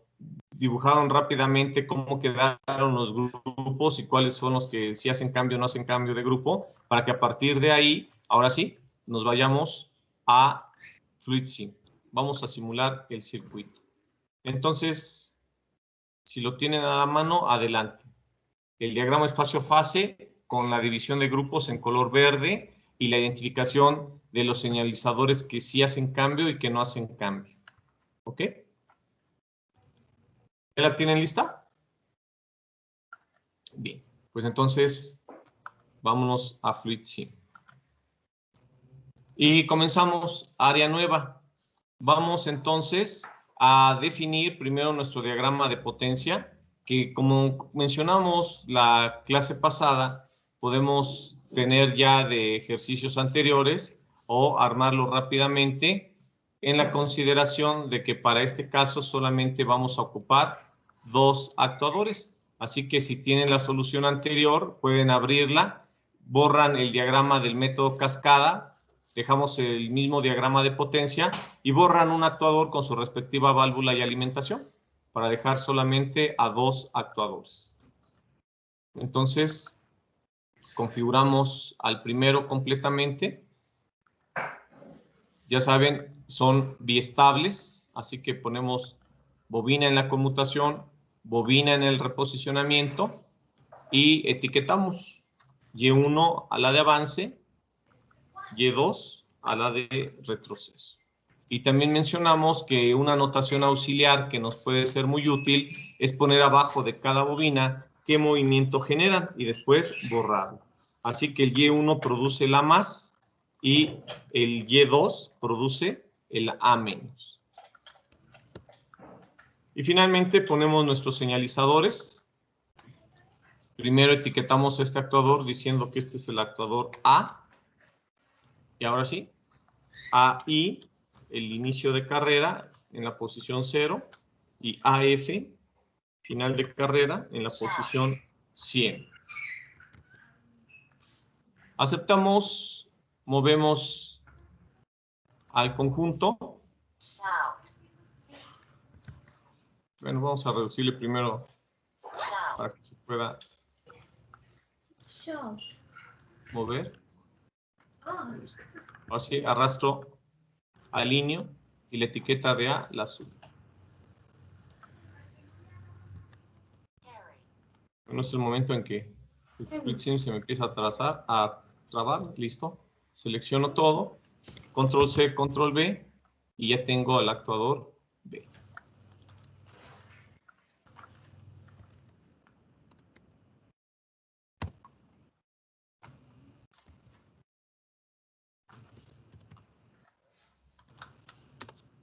S1: dibujaron rápidamente cómo quedaron los grupos y cuáles son los que sí hacen cambio o no hacen cambio de grupo, para que a partir de ahí, ahora sí, nos vayamos a FluidSim. Vamos a simular el circuito. Entonces, si lo tienen a la mano, adelante. El diagrama espacio-fase con la división de grupos en color verde y la identificación de los señalizadores que sí hacen cambio y que no hacen cambio. ¿Ok? ¿Ya la tienen lista? Bien, pues entonces vámonos a FluidSim. Y comenzamos área nueva. Vamos entonces a definir primero nuestro diagrama de potencia, que como mencionamos la clase pasada, podemos tener ya de ejercicios anteriores o armarlo rápidamente en la consideración de que para este caso solamente vamos a ocupar 2 actuadores. Así que si tienen la solución anterior, pueden abrirla, borran el diagrama del método cascada, dejamos el mismo diagrama de potencia y borran un actuador con su respectiva válvula y alimentación para dejar solamente a 2 actuadores. Entonces, configuramos al primero completamente. Ya saben, son biestables, así que ponemos bobina en la conmutación, bobina en el reposicionamiento y etiquetamos Y1 a la de avance, Y2 a la de retroceso. Y también mencionamos que una notación auxiliar que nos puede ser muy útil es poner abajo de cada bobina qué movimiento generan y después borrarlo. Así que el Y1 produce la más y el Y2 produce el A-. Y finalmente ponemos nuestros señalizadores. Primero etiquetamos este actuador diciendo que este es el actuador A. Y ahora sí, AI, el inicio de carrera en la posición 0, y AF, final de carrera en la posición 100. Aceptamos, movemos al conjunto. Bueno, vamos a reducirle primero para que se pueda mover. Así arrastro, alineo y la etiqueta de A la subo. Bueno, es el momento en que el SplitSim se me empieza a trabar. Listo. Selecciono todo. Control C, Control V. Y ya tengo el actuador B.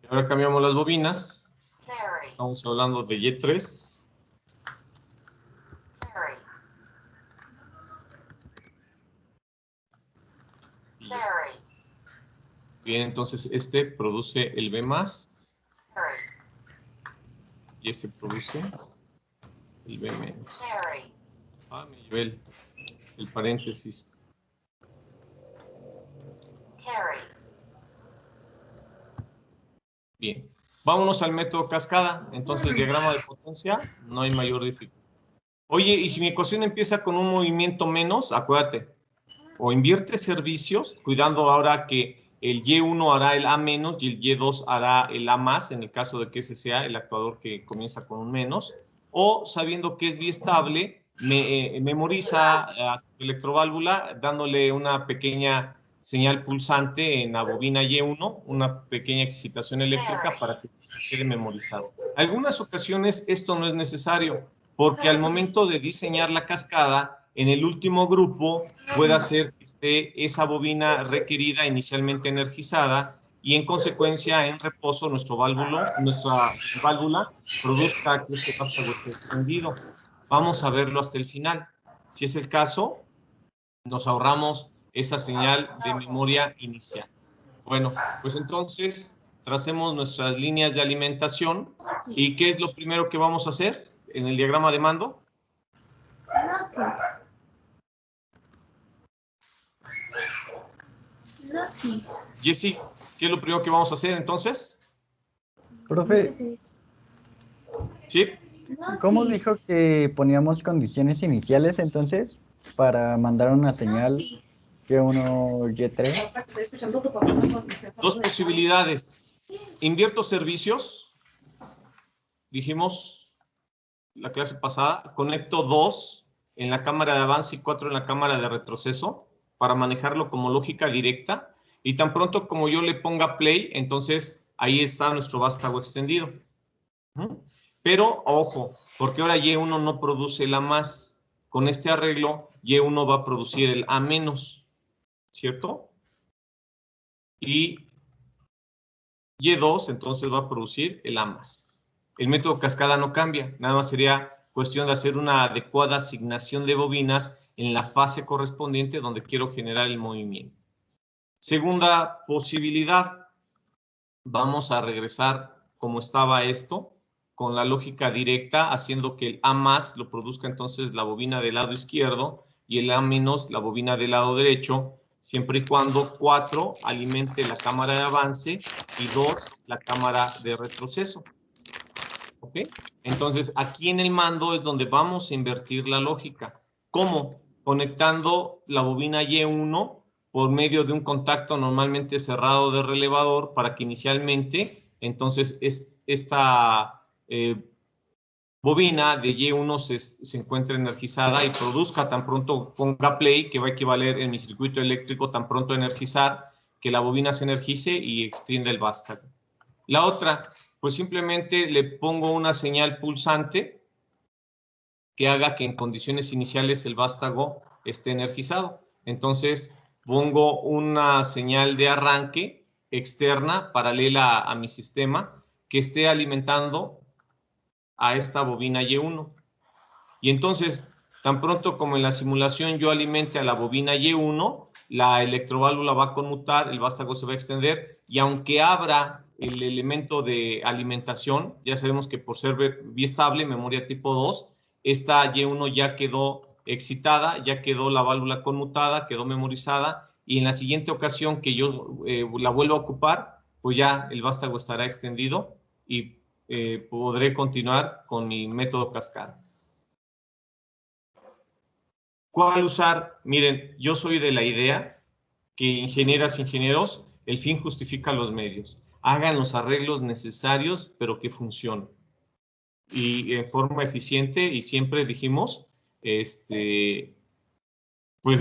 S1: Y ahora cambiamos las bobinas. Estamos hablando de Y3. Bien, entonces este produce el B+, y este produce el B-. Ah, me llevé el paréntesis. Bien, vámonos al método cascada. Entonces, diagrama de potencia, no hay mayor dificultad. Oye, y si mi ecuación empieza con un movimiento menos, acuérdate, o invierte servicios, cuidando ahora que el Y1 hará el A- y el Y2 hará el A+, en el caso de que ese sea el actuador que comienza con un menos, o sabiendo que es biestable, memoriza a tu electroválvula dándole una pequeña señal pulsante en la bobina Y1, una pequeña excitación eléctrica para que quede memorizado. En algunas ocasiones esto no es necesario, porque al momento de diseñar la cascada, en el último grupo puede ser que esté esa bobina requerida inicialmente energizada y en consecuencia en reposo nuestra válvula produzca que este vástago esté extendido. Vamos a verlo hasta el final. Si es el caso, nos ahorramos esa señal de memoria inicial. Bueno, pues entonces tracemos nuestras líneas de alimentación. ¿Y qué es lo primero que vamos a hacer en el diagrama de mando? Jessy, ¿qué es lo primero que vamos a hacer entonces?
S8: Profe,
S1: ¿Sí?
S8: ¿cómo dijo que poníamos condiciones iniciales entonces para mandar una señal Y1, Y3?
S1: Dos posibilidades. Invierto servicios. Dijimos la clase pasada. Conecto 2 en la cámara de avance y 4 en la cámara de retroceso para manejarlo como lógica directa. Y tan pronto como yo le ponga play, entonces ahí está nuestro vástago extendido. Pero, ojo, porque ahora Y1 no produce el A+. Con este arreglo, Y1 va a producir el A-, ¿cierto? Y Y2 entonces va a producir el A+. El método cascada no cambia, nada más sería cuestión de hacer una adecuada asignación de bobinas en la fase correspondiente donde quiero generar el movimiento. Segunda posibilidad, vamos a regresar como estaba esto, con la lógica directa, haciendo que el A+ lo produzca entonces la bobina del lado izquierdo y el A- la bobina del lado derecho, siempre y cuando 4 alimente la cámara de avance y 2 la cámara de retroceso. ¿Ok? Entonces, aquí en el mando es donde vamos a invertir la lógica. ¿Cómo? Conectando la bobina Y1 por medio de un contacto normalmente cerrado de relevador para que inicialmente, entonces, esta bobina de Y1 se encuentre energizada y produzca tan pronto ponga play, que va a equivaler en mi circuito eléctrico tan pronto energizar, que la bobina se energice y extienda el vástago. La otra, pues simplemente le pongo una señal pulsante que haga que en condiciones iniciales el vástago esté energizado. Entonces, pongo una señal de arranque externa paralela a mi sistema que esté alimentando a esta bobina Y1. Y entonces, tan pronto como en la simulación yo alimente a la bobina Y1, la electroválvula va a conmutar, el vástago se va a extender, y aunque abra el elemento de alimentación, ya sabemos que por ser biestable, memoria tipo 2, esta Y1 ya quedó excitada, ya quedó la válvula conmutada, quedó memorizada, y en la siguiente ocasión que yo la vuelva a ocupar, pues ya el vástago estará extendido y podré continuar con mi método cascada. ¿Cuál usar? Miren, yo soy de la idea que ingenieras e ingenieros, el fin justifica los medios. Hagan los arreglos necesarios, pero que funcionen. Y en forma eficiente, y siempre dijimos, pues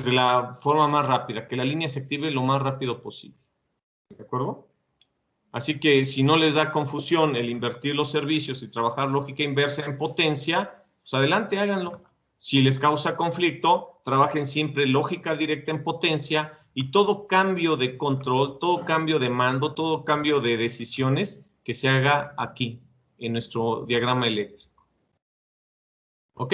S1: de la forma más rápida, que la línea se active lo más rápido posible. ¿De acuerdo? Así que si no les da confusión el invertir los servicios y trabajar lógica inversa en potencia, pues adelante, háganlo. Si les causa conflicto, trabajen siempre lógica directa en potencia y todo cambio de control, todo cambio de mando, todo cambio de decisiones que se haga aquí, en nuestro diagrama eléctrico. ¿Ok?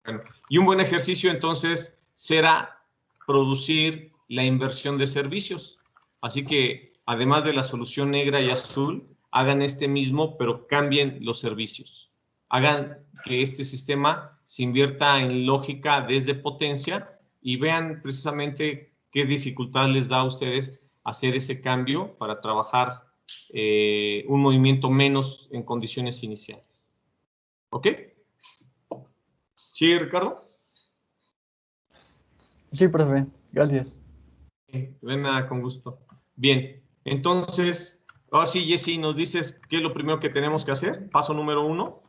S1: Bueno, y un buen ejercicio entonces será producir la inversión de servicios. Así que, además de la solución negra y azul, hagan este mismo, pero cambien los servicios. Hagan que este sistema se invierta en lógica desde potencia y vean precisamente qué dificultad les da a ustedes hacer ese cambio para trabajar un movimiento menos en condiciones iniciales. ¿Ok? ¿Sí, Ricardo?
S8: Sí, profe. Gracias.
S1: Ven con gusto. Bien, entonces, ahora sí, Jessy, nos dices qué es lo primero que tenemos que hacer. Paso número 1.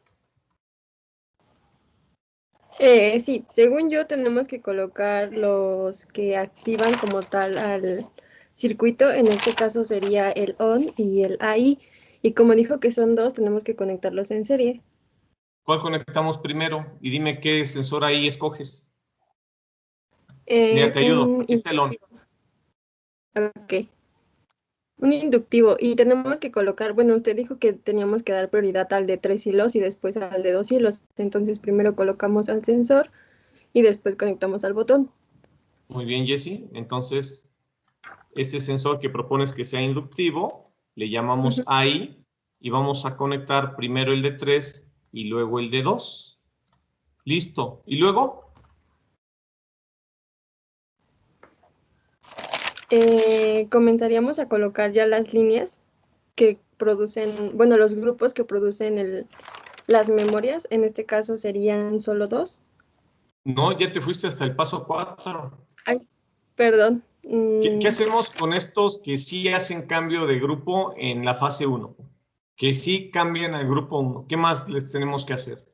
S16: Sí, según yo tenemos que colocar los que activan como tal al circuito, en este caso sería el ON y el AI, y como dijo que son dos, tenemos que conectarlos en serie.
S1: ¿Cuál conectamos primero? Y dime qué sensor ahí escoges. Mira, te ayudo. Aquí está el ON.
S16: Ok. Un inductivo, y tenemos que colocar, bueno, usted dijo que teníamos que dar prioridad al de 3 hilos y después al de 2 hilos, entonces primero colocamos al sensor y después conectamos al botón.
S1: Muy bien, Jessy. Entonces, este sensor que propones que sea inductivo, le llamamos AI y vamos a conectar primero el de 3 y luego el de 2. Listo. ¿Y luego?
S16: Comenzaríamos a colocar ya las líneas que producen, bueno, los grupos que producen las memorias, en este caso serían solo 2.
S1: No, ya te fuiste hasta el paso 4.
S16: Ay, perdón.
S1: ¿Qué hacemos con estos que sí hacen cambio de grupo en la fase 1? Que sí cambian al grupo 1. ¿Qué más les tenemos que hacer?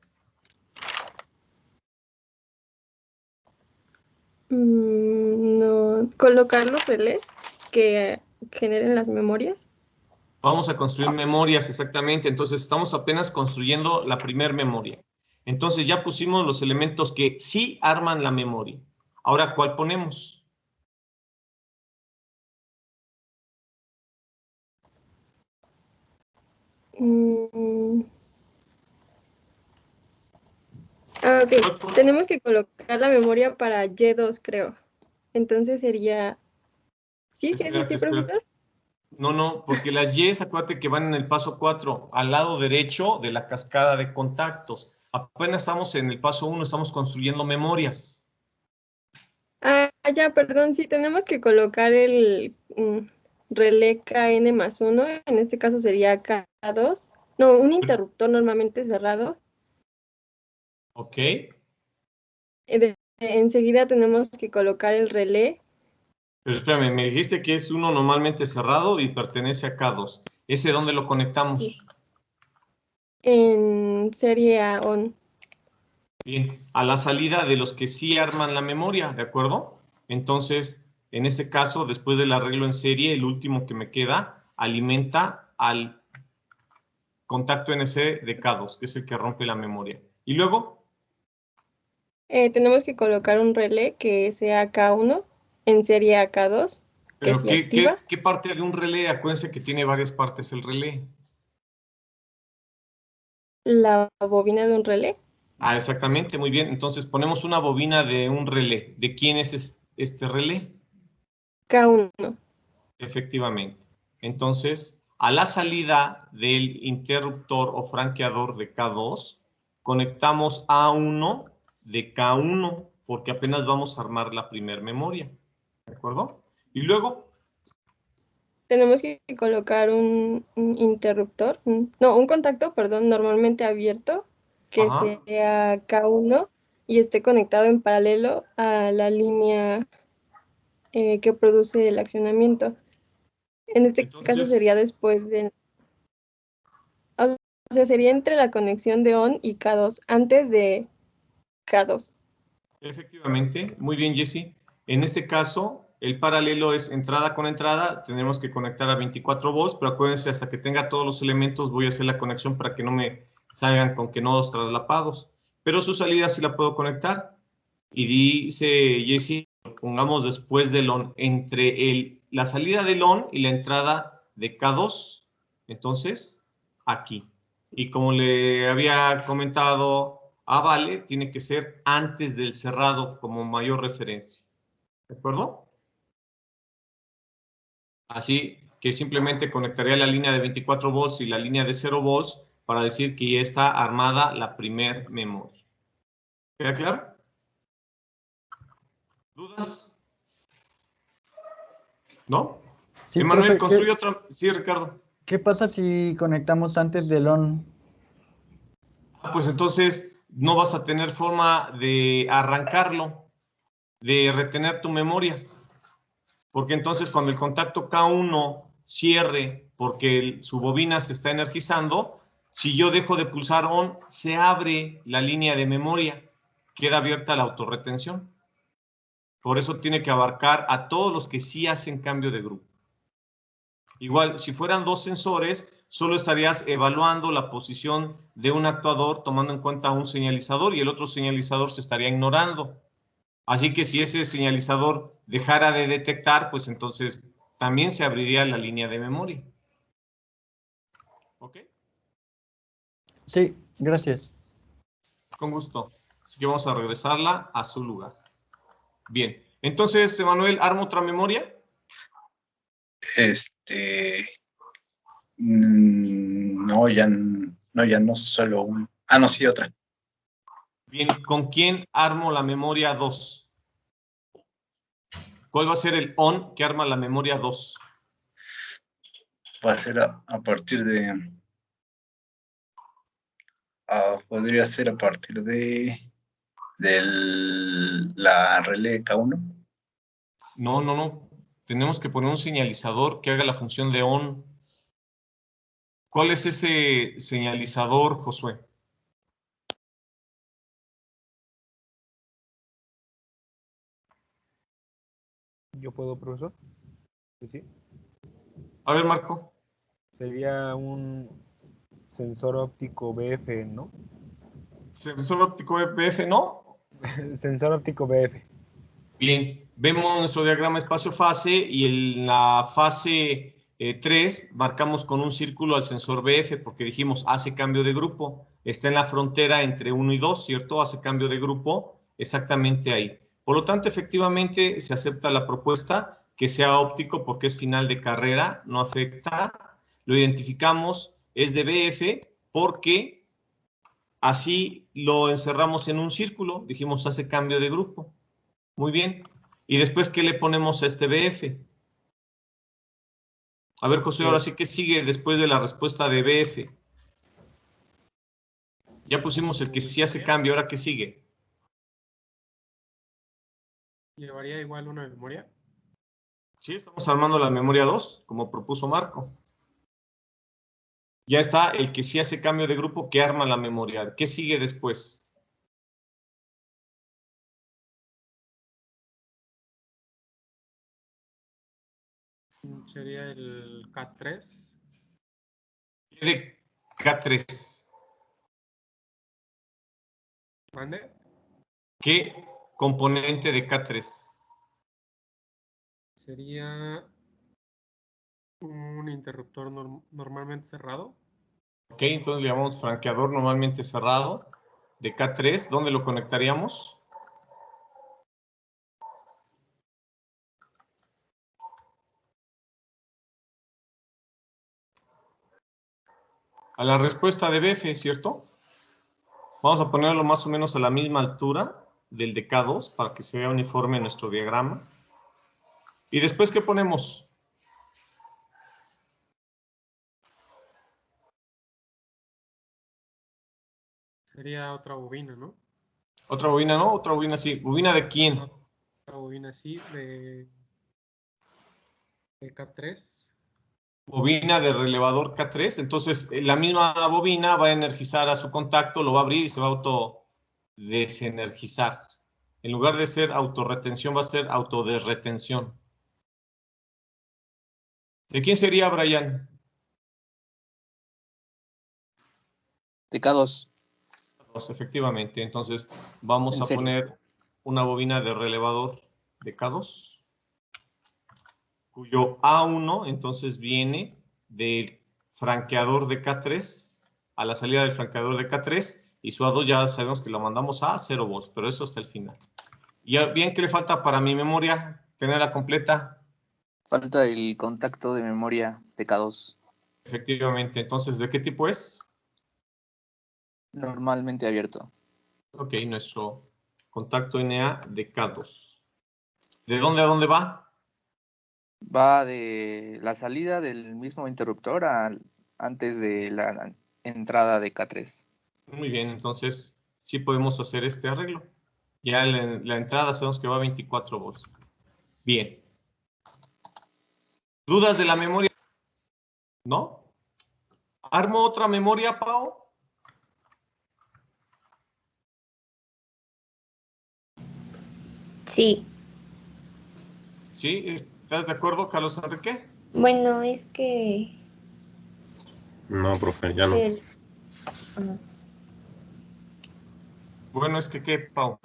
S16: No, colocar los relés que generen las memorias.
S1: Vamos a construir memorias, exactamente. Entonces, estamos apenas construyendo la primera memoria. Entonces, ya pusimos los elementos que sí arman la memoria. Ahora, ¿cuál ponemos?
S16: Ok, tenemos que colocar la memoria para Y2, creo. Entonces sería... ¿Sí es así, profesor?
S1: No, porque las Y, acuérdate que van en el paso 4, al lado derecho de la cascada de contactos. Apenas estamos en el paso 1, estamos construyendo memorias.
S16: Ya, perdón, sí, tenemos que colocar el relé KN+1, en este caso sería K2. No, un interruptor normalmente cerrado.
S1: Ok.
S16: Enseguida tenemos que colocar el relé.
S1: Pero espérame, me dijiste que es uno normalmente cerrado y pertenece a K2. ¿Ese dónde lo conectamos?
S16: Sí. En serie A on.
S1: Bien, a la salida de los que sí arman la memoria, ¿de acuerdo? Entonces, en este caso, después del arreglo en serie, el último que me queda alimenta al contacto NC de K2, que es el que rompe la memoria. ¿Y luego?
S16: Tenemos que colocar un relé que sea K1. en serie a K2, que
S1: Pero
S16: se activa.
S1: ¿qué parte de un relé? Acuérdense que tiene varias partes el relé.
S16: La bobina de un relé.
S1: Ah, exactamente, muy bien. Entonces ponemos una bobina de un relé. ¿De quién es este relé?
S16: K1.
S1: Efectivamente. Entonces, a la salida del interruptor o franqueador de K2, conectamos A1 de K1, porque apenas vamos a armar la primer memoria. ¿De acuerdo? Y luego,
S16: Tenemos que colocar un interruptor, un contacto, perdón, normalmente abierto, que
S1: ajá,
S16: sea K1 y esté conectado en paralelo a la línea que produce el accionamiento. En este caso sería
S1: entonces,
S16: después de, o sea, sería entre la conexión de ON y K2, antes de K2.
S1: efectivamente, muy bien, Jesse. En este caso, el paralelo es entrada con entrada, tenemos que conectar a 24 volts, pero acuérdense, hasta que tenga todos los elementos voy a hacer la conexión para que no me salgan con que nodos traslapados. Pero su salida sí la puedo conectar. Y dice Jesse, pongamos después del ON, entre la salida del ON y la entrada de K2. Entonces, aquí. Y como le había comentado a Vale, tiene que ser antes del cerrado como mayor referencia. ¿De acuerdo? Así que simplemente conectaría la línea de 24 volts y la línea de 0 volts para decir que ya está armada la primer memoria. ¿Queda claro? ¿Dudas? ¿No?
S8: Sí,
S1: Emanuel,
S8: profe,
S1: construye otra. Sí, Ricardo.
S8: ¿qué pasa si conectamos antes del ON?
S1: Pues entonces no vas a tener forma de arrancarlo, de retener tu memoria. Porque entonces cuando el contacto K1 cierre porque su bobina se está energizando, si yo dejo de pulsar ON, se abre la línea de memoria, queda abierta la autorretención. Por eso tiene que abarcar a todos los que sí hacen cambio de grupo. Igual, si fueran dos sensores, solo estarías evaluando la posición de un actuador tomando en cuenta un señalizador y el otro señalizador se estaría ignorando. Así que si ese señalizador dejara de detectar, pues entonces también se abriría la línea de memoria. ¿Ok?
S8: Sí, gracias.
S1: Con gusto. Así que vamos a regresarla a su lugar. Bien. Entonces, Emanuel, ¿armo otra memoria?
S4: No, ya no solo un. Ah, no, sí, otra.
S1: Bien, ¿con quién armo la memoria 2? ¿Cuál va a ser el ON que arma la memoria 2?
S4: Va a ser a partir de. Podría ser a partir de la relé K1.
S1: No. Tenemos que poner un señalizador que haga la función de ON. ¿Cuál es ese señalizador, Josué?
S10: ¿Yo puedo, profesor? Sí.
S1: A ver, Marco.
S10: Sería un sensor óptico BF, ¿no?
S1: ¿Sensor óptico BF, no?
S10: Sensor óptico BF.
S1: Bien, vemos nuestro diagrama espacio-fase y en la fase 3 marcamos con un círculo al sensor BF porque dijimos hace cambio de grupo. Está en la frontera entre 1 y 2, ¿cierto? Hace cambio de grupo exactamente ahí. Por lo tanto, efectivamente, se acepta la propuesta que sea óptico porque es final de carrera, no afecta. Lo identificamos, es de BF porque así lo encerramos en un círculo. Dijimos hace cambio de grupo. Muy bien. ¿Y después qué le ponemos a este BF? A ver, José, ahora sí, ¿qué sigue después de la respuesta de BF? Ya pusimos el que sí hace cambio, ¿ahora qué sigue?
S2: ¿Llevaría igual una memoria?
S1: Sí, estamos armando la memoria 2, como propuso Marco. Ya está el que sí hace cambio de grupo que arma la memoria. ¿Qué sigue después?
S2: Sería el K3.
S1: ¿Qué de K3?
S2: ¿Mande?
S1: ¿Qué componente de K3?
S10: Sería un interruptor normalmente cerrado.
S1: Ok, entonces le llamamos franqueador normalmente cerrado de K3. ¿Dónde lo conectaríamos? A la respuesta de BF, ¿cierto? Vamos a ponerlo más o menos a la misma altura del de K2 para que se vea uniforme nuestro diagrama. ¿Y después qué ponemos?
S10: Sería otra bobina, ¿no?
S1: Otra bobina, ¿no? Otra bobina, sí. ¿Bobina de quién?
S10: Otra bobina, sí, de K3.
S1: Bobina de relevador K3. Entonces, la misma bobina va a energizar a su contacto, lo va a abrir y se va a autodesenergizar. En lugar de ser autorretención, va a ser autodesretención. ¿De quién sería, Brian?
S11: De K2.
S1: Efectivamente. Entonces, vamos a poner una bobina de relevador de K2, cuyo A1 entonces viene del franqueador de K3 a la salida del franqueador de K3 y su A2 ya sabemos que lo mandamos a 0 volts, pero eso hasta el final. Y bien, ¿qué le falta para mi memoria? Tenerla completa.
S11: Falta el contacto de memoria de K2.
S1: Efectivamente. Entonces, ¿de qué tipo es?
S11: Normalmente abierto.
S1: Ok, nuestro contacto NA de K2. ¿De dónde a dónde va?
S11: Va de la salida del mismo interruptor antes de la entrada de K3.
S1: Muy bien, entonces sí podemos hacer este arreglo. Ya la entrada sabemos que va a 24 volts. Bien. ¿Dudas de la memoria? ¿No? ¿Armo otra memoria, Pau?
S3: Sí.
S1: ¿Sí? ¿Estás de acuerdo, Carlos Enrique?
S3: Bueno, es que...
S6: No, profe, ya no.
S3: Ajá.
S1: Bueno, es que ¿qué, Pau?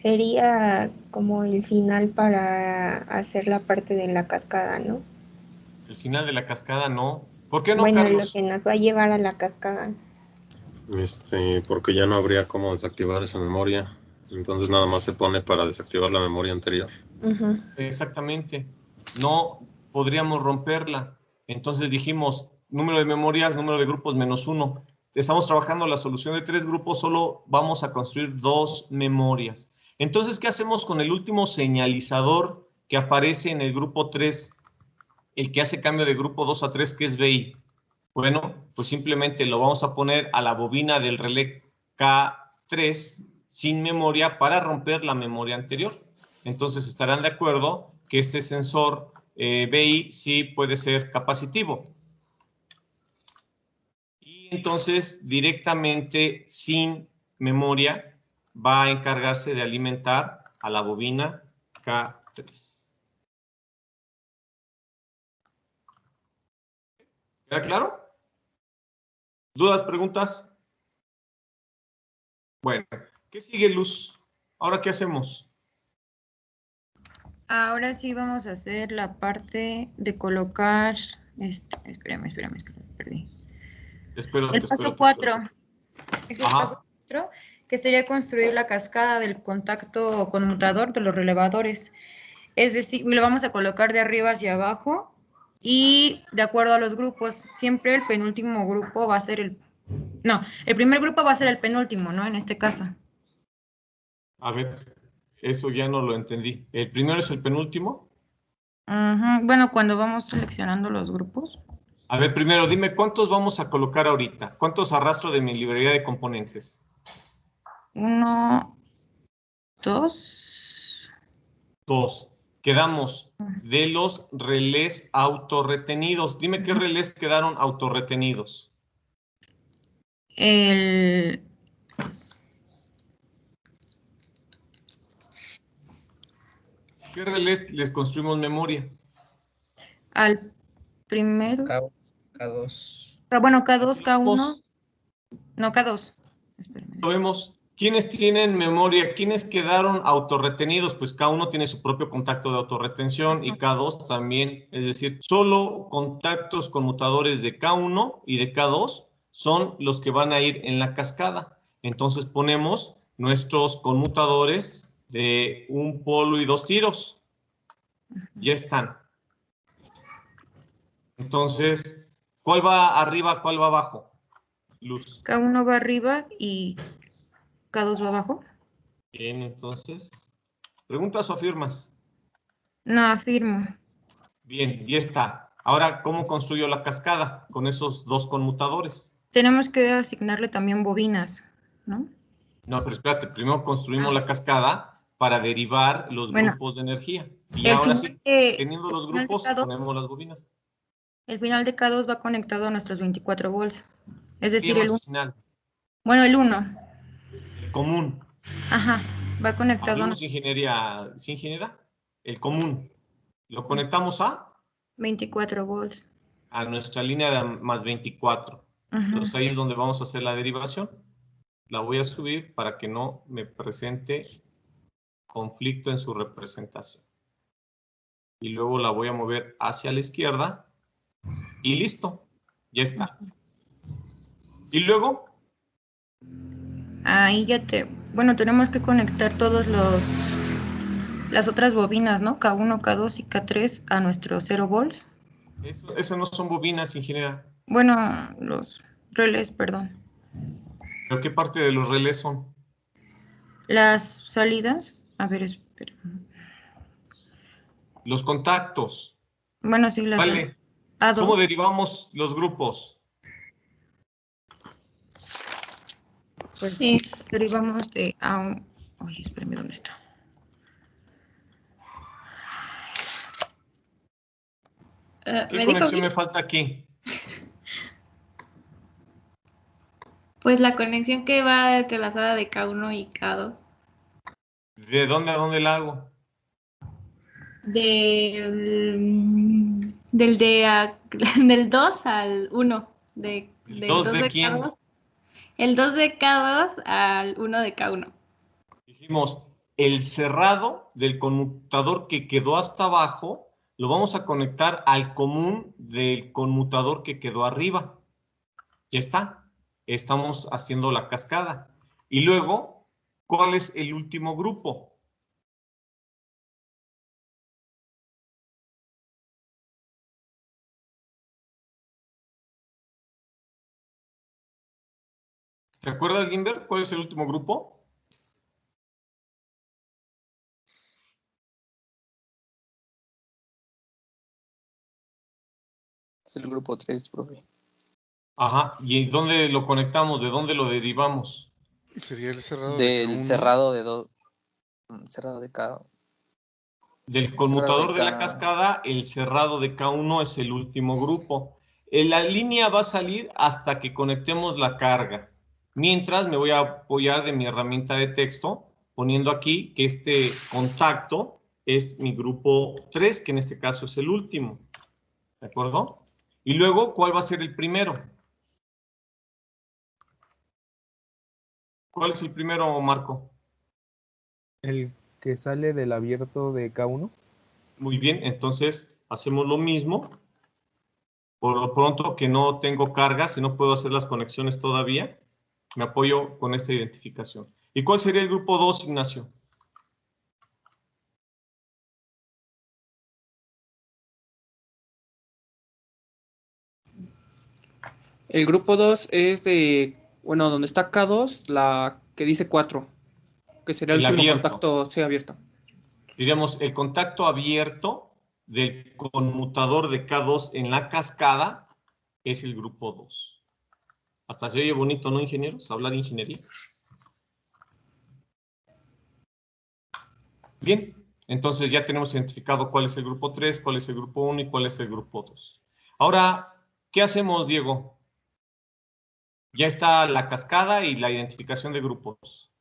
S3: Sería como el final para hacer la parte de la cascada, ¿no?
S1: El final de la cascada no. ¿Por qué no,
S3: Bueno,
S1: Carlos?
S3: lo que nos va a llevar a la cascada.
S6: Porque ya no habría cómo desactivar esa memoria. Entonces nada más se pone para desactivar la memoria anterior.
S1: Exactamente. No podríamos romperla. Entonces dijimos, número de memorias, número de grupos -1. Estamos trabajando la solución de 3 grupos, solo vamos a construir 2 memorias. Entonces, ¿qué hacemos con el último señalizador que aparece en el grupo 3? El que hace cambio de grupo 2 a 3, que es BI. Bueno, pues simplemente lo vamos a poner a la bobina del relé K3 sin memoria para romper la memoria anterior. Entonces estarán de acuerdo que este sensor BI sí puede ser capacitivo. Y entonces directamente sin memoria va a encargarse de alimentar a la bobina K3. ¿Queda claro? ¿Dudas, preguntas? Bueno, ¿qué sigue, Luz? ¿Ahora qué hacemos?
S5: Ahora sí vamos a hacer la parte de colocar, espérame, perdí. El paso 4, es el paso 4, que sería construir la cascada del contacto conmutador de los relevadores. Es decir, lo vamos a colocar de arriba hacia abajo y de acuerdo a los grupos, siempre el penúltimo grupo va a ser el primer grupo va a ser el penúltimo, ¿no? En este caso.
S1: A ver, eso ya no lo entendí. ¿El primero es el penúltimo?
S5: Bueno, cuando vamos seleccionando los grupos.
S1: A ver, primero dime cuántos vamos a colocar ahorita. ¿Cuántos arrastro de mi librería de componentes?
S5: 1, 2.
S1: 2. Quedamos de los relés autorretenidos. Dime qué relés quedaron autorretenidos.
S5: ¿Qué
S1: relés les construimos memoria?
S5: Al primero.
S12: K2.
S5: Pero bueno, K2, K1. No, K2.
S1: Lo vemos. ¿Quiénes tienen memoria? ¿Quiénes quedaron autorretenidos? Pues cada uno tiene su propio contacto de autorretención y K2 también. Es decir, solo contactos conmutadores de K1 y de K2 son los que van a ir en la cascada. Entonces ponemos nuestros conmutadores de un polo y 2 tiros. Ya están. Entonces, ¿cuál va arriba, cuál va abajo? Luz.
S5: K1 va arriba y K2 va abajo.
S1: Bien, entonces, ¿preguntas o afirmas?
S5: No, afirmo.
S1: Bien, ya está. Ahora, ¿cómo construyo la cascada con esos dos conmutadores?
S5: Tenemos que asignarle también bobinas, ¿no?
S1: No, pero espérate, primero construimos la cascada para derivar los grupos de energía. Y ahora sí, teniendo los grupos, ponemos las bobinas.
S5: El final de K2 va conectado a nuestros 24 volts. Es decir,
S1: ¿Qué
S5: el 1.
S1: final?
S5: Bueno, el 1.
S1: El común.
S5: Ajá, va conectado
S1: Hablamos de ingeniería, ¿sí, ingeniera? El común. ¿Lo conectamos a?
S5: 24 volts.
S1: A nuestra línea de más 24. Entonces ahí es donde vamos a hacer la derivación. La voy a subir para que no me presente conflicto en su representación. Y luego la voy a mover hacia la izquierda. Y listo. Ya está. ¿Y luego?
S5: Ahí ya bueno, tenemos que conectar todos las otras bobinas, ¿no? K1, K2 y K3 a nuestros 0 volts.
S1: Esas no son bobinas, ingeniera.
S5: Bueno, los relés, perdón.
S1: ¿Pero qué parte de los relés son?
S5: Las salidas, a ver, espera.
S1: Los contactos.
S5: Bueno, sí, las
S1: Vale.
S5: A2.
S1: ¿Cómo derivamos los grupos?
S5: Pues derivamos de A1. Oye, espérame, ¿dónde está?
S1: ¿Qué conexión me falta aquí?
S7: Pues la conexión que va entrelazada de K1 y K2.
S1: ¿De dónde a dónde la hago?
S7: Del 2 al 1. ¿El
S1: 2 de quién?
S7: K2, el 2 de K2 al 1 de K1.
S1: Dijimos, el cerrado del conmutador que quedó hasta abajo lo vamos a conectar al común del conmutador que quedó arriba. Ya está. Estamos haciendo la cascada. Y luego, ¿cuál es el último grupo? ¿Se acuerda, Gimber? ¿Cuál es el último grupo?
S11: Es el grupo 3, profe.
S1: Ajá. ¿Y dónde lo conectamos? ¿De dónde lo derivamos?
S13: Sería el cerrado
S11: del cerrado de dos. Cerrado de K.
S1: Del conmutador de la cascada, el cerrado de K1 es el último grupo. La línea va a salir hasta que conectemos la carga. Mientras me voy a apoyar de mi herramienta de texto, poniendo aquí que este contacto es mi grupo 3, que en este caso es el último. ¿De acuerdo? Y luego, ¿cuál va a ser el primero? ¿Cuál es el primero, Marco?
S10: El que sale del abierto de K1.
S1: Muy bien, entonces hacemos lo mismo. Por lo pronto que no tengo cargas y no puedo hacer las conexiones todavía, me apoyo con esta identificación. ¿Y cuál sería el grupo 2, Ignacio?
S17: El grupo 2 es de, bueno, donde está K2, la que dice 4, que sería el último contacto abierto.
S1: Diríamos, el contacto abierto del conmutador de K2 en la cascada es el grupo 2. Hasta se oye bonito, ¿no, ingenieros? Hablar de ingeniería. Bien, entonces ya tenemos identificado cuál es el grupo 3, cuál es el grupo 1 y cuál es el grupo 2. Ahora, ¿qué hacemos, Diego? Ya está la cascada y la identificación de grupos.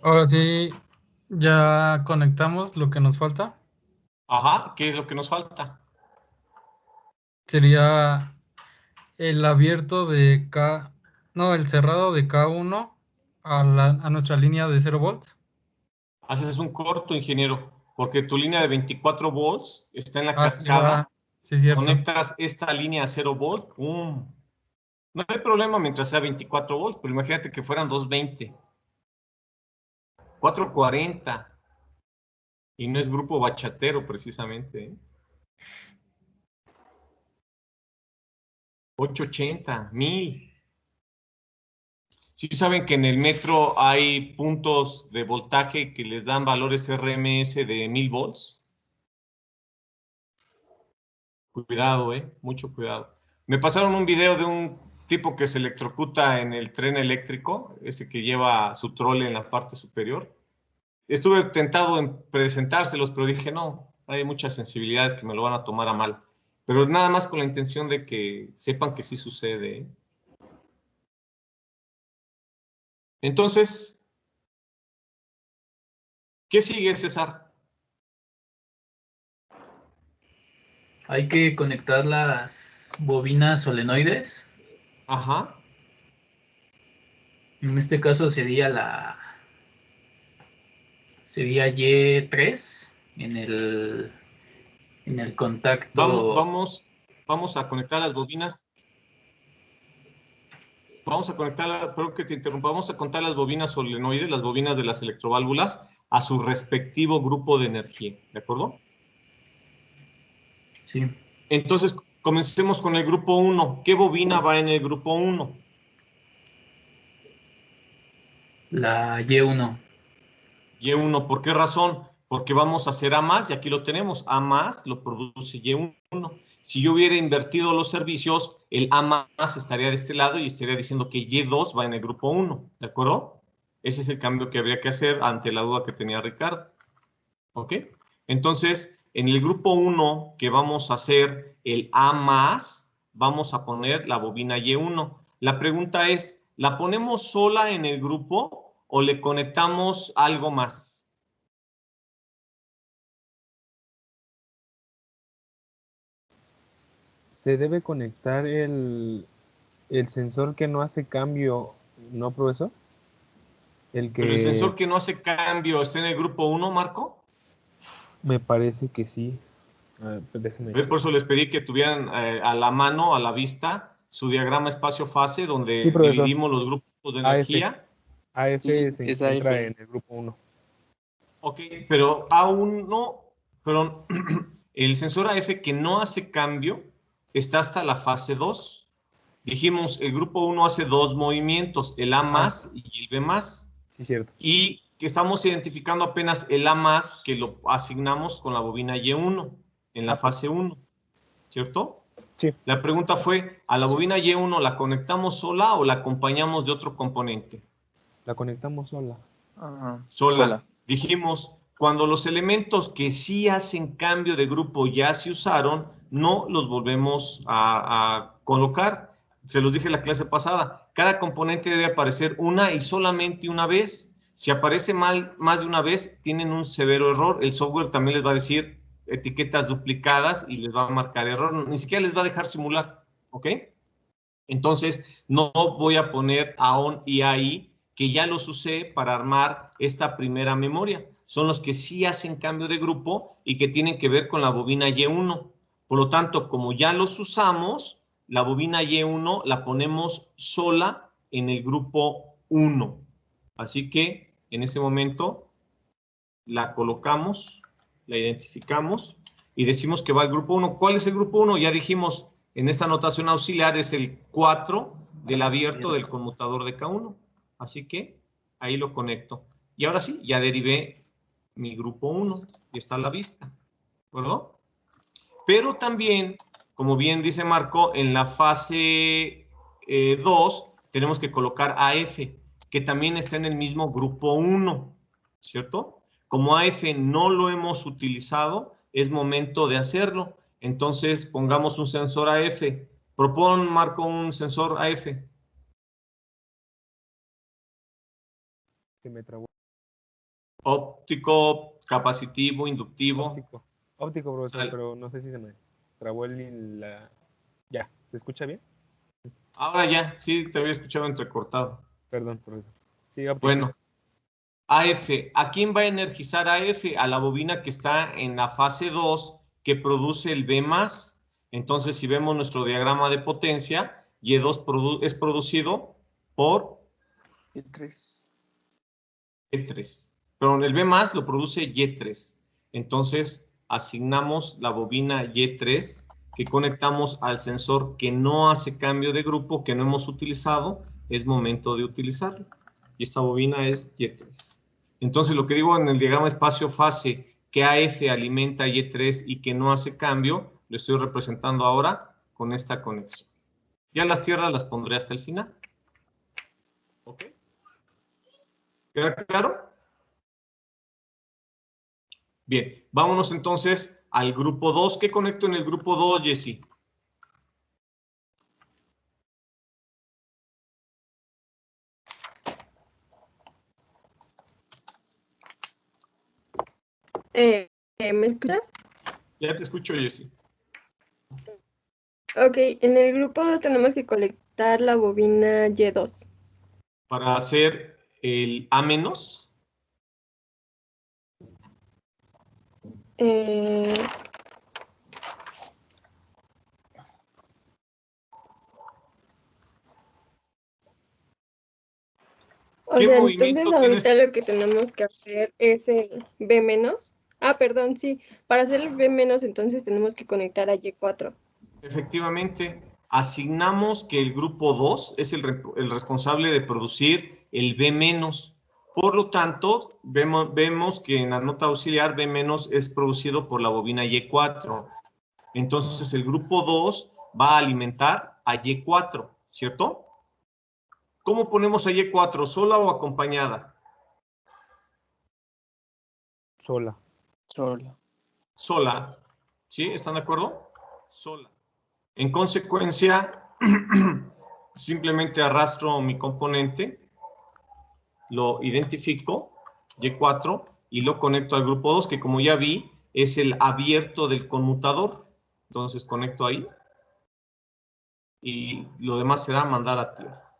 S14: Ahora sí, ya conectamos lo que nos falta.
S1: Ajá, ¿qué es lo que nos falta?
S14: sería el abierto de K, no, el cerrado de K1 a nuestra línea de 0 volts.
S1: Haces un corto, ingeniero, porque tu línea de 24 volts está en la
S14: Sí,
S1: cascada.
S14: sí, cierto.
S1: Conectas esta línea a 0 volt, ¡pum! No hay problema mientras sea 24 volts, pero imagínate que fueran 220, 440. Y no es grupo bachatero, precisamente, ¿eh? 880, 1000. Sí saben que en el metro hay puntos de voltaje que les dan valores RMS de 1000 volts. Cuidado, mucho cuidado. Me pasaron un video de un tipo que se electrocuta en el tren eléctrico, ese que lleva su trole en la parte superior. Estuve tentado en presentárselos, pero dije, no, hay muchas sensibilidades que me lo van a tomar a mal. Pero nada más con la intención de que sepan que sí sucede, ¿eh? Entonces, ¿qué sigue, César?
S15: Hay que conectar las bobinas solenoides.
S1: Ajá.
S15: En este caso sería Y3 en el contacto.
S1: Vamos a conectar las bobinas. Vamos a conectar, perdón que te interrumpa, vamos a contar las bobinas solenoides, las bobinas de las electroválvulas, a su respectivo grupo de energía, ¿de acuerdo?
S15: Sí.
S1: Entonces, comencemos con el grupo 1. ¿Qué bobina va en el grupo 1?
S15: La Y1.
S1: Y1, ¿por qué razón? Porque vamos a hacer A más, y aquí lo tenemos, A más lo produce Y1. Si yo hubiera invertido los servicios, el A más estaría de este lado y estaría diciendo que Y2 va en el grupo 1, ¿de acuerdo? Ese es el cambio que habría que hacer ante la duda que tenía Ricardo. ¿Ok? Entonces, en el grupo 1 que vamos a hacer el A más, vamos a poner la bobina Y1. La pregunta es, ¿la ponemos sola en el grupo o le conectamos algo más?
S10: Se debe conectar el sensor que no hace cambio, ¿no, profesor?
S1: Pero el sensor que no hace cambio, ¿está en el grupo 1, Marco?
S10: Me parece que sí. A ver, déjeme.
S1: Por eso les pedí que tuvieran a la mano, a la vista, su diagrama espacio-fase, donde
S10: Sí, profesor.
S1: dividimos los grupos de
S10: AF.
S1: energía.
S10: AF
S11: Sí,
S10: se
S11: es
S10: encuentra
S11: AF.
S10: en el grupo 1.
S1: Ok, pero aún no, pero el sensor AF que no hace cambio está hasta la fase 2. Dijimos, el grupo 1 hace dos movimientos, el A más y el B más.
S10: Sí, cierto.
S1: Y que estamos identificando apenas el A más que lo asignamos con la bobina Y1 en la fase 1, ¿cierto?
S10: Sí.
S1: La pregunta fue, ¿a la bobina Y1 la conectamos sola o la acompañamos de otro componente?
S10: La conectamos sola.
S1: Sola. Dijimos, cuando los elementos que sí hacen cambio de grupo ya se usaron, no los volvemos a colocar. Se los dije en la clase pasada, cada componente debe aparecer una y solamente una vez. Si aparece mal más de una vez, tienen un severo error. El software también les va a decir etiquetas duplicadas y les va a marcar error. Ni siquiera les va a dejar simular, ¿ok? Entonces, no voy a poner a on y AI, que ya los usé para armar esta primera memoria. Son los que sí hacen cambio de grupo y que tienen que ver con la bobina Y1. Por lo tanto, como ya los usamos, la bobina Y1 la ponemos sola en el grupo 1. Así que, en ese momento, la colocamos, la identificamos y decimos que va al grupo 1. ¿Cuál es el grupo 1? Ya dijimos, en esta notación auxiliar es el 4 del abierto del conmutador de K1. Así que ahí lo conecto. Y ahora sí, ya derivé mi grupo 1 y está a la vista. ¿De acuerdo? Pero también, como bien dice Marco, en la fase 2 tenemos que colocar AF, que también está en el mismo grupo 1, ¿cierto? Como AF no lo hemos utilizado, es momento de hacerlo. Entonces, pongamos un sensor AF. Propon, Marco, un sensor AF.
S10: Se me trabó.
S1: Óptico, capacitivo, inductivo.
S10: Óptico, profesor, pero no sé si se me trabó Ya, ¿se escucha bien?
S1: Ahora ya, sí, te había escuchado entrecortado.
S10: Perdón por eso. Siga,
S1: Bueno, AF. ¿A quién va a energizar AF? A la bobina que está en la fase 2 que produce el B+. Entonces, si vemos nuestro diagrama de potencia, Y2 es producido por
S11: Y3.
S1: Y3. Pero el B+ lo produce Y3. Entonces, asignamos la bobina Y3 que conectamos al sensor que no hace cambio de grupo, que no hemos utilizado. Es momento de utilizarlo. Y esta bobina es Y3. Entonces, lo que digo en el diagrama espacio-fase, que AF alimenta Y3 y que no hace cambio, lo estoy representando ahora con esta conexión. Ya las tierras las pondré hasta el final. ¿Ok? ¿Queda claro? Bien, vámonos entonces al grupo 2. ¿Qué conecto en el grupo 2, Jessy?
S16: ¿Me escucha?
S1: Ya te escucho, Jessy.
S16: Ok, en el grupo 2 tenemos que conectar la bobina Y2.
S1: Para hacer el A-.
S16: O sea, entonces ahorita lo que tenemos que hacer es el B-. Ah, perdón, sí. Para hacer el B-, entonces tenemos que conectar a Y4.
S1: Efectivamente, asignamos que el grupo 2 es el responsable de producir el B-. Por lo tanto, vemos que en la nota auxiliar B- es producido por la bobina Y4. Entonces, el grupo 2 va a alimentar a Y4, ¿cierto? ¿Cómo ponemos a Y4? ¿Sola o acompañada?
S10: Sola.
S11: Sola.
S1: Sola. ¿Sí? ¿Están de acuerdo? Sola. En consecuencia, simplemente arrastro mi componente, lo identifico, Y4, y lo conecto al grupo 2, que como ya vi, es el abierto del conmutador. Entonces conecto ahí. Y lo demás será mandar a tierra.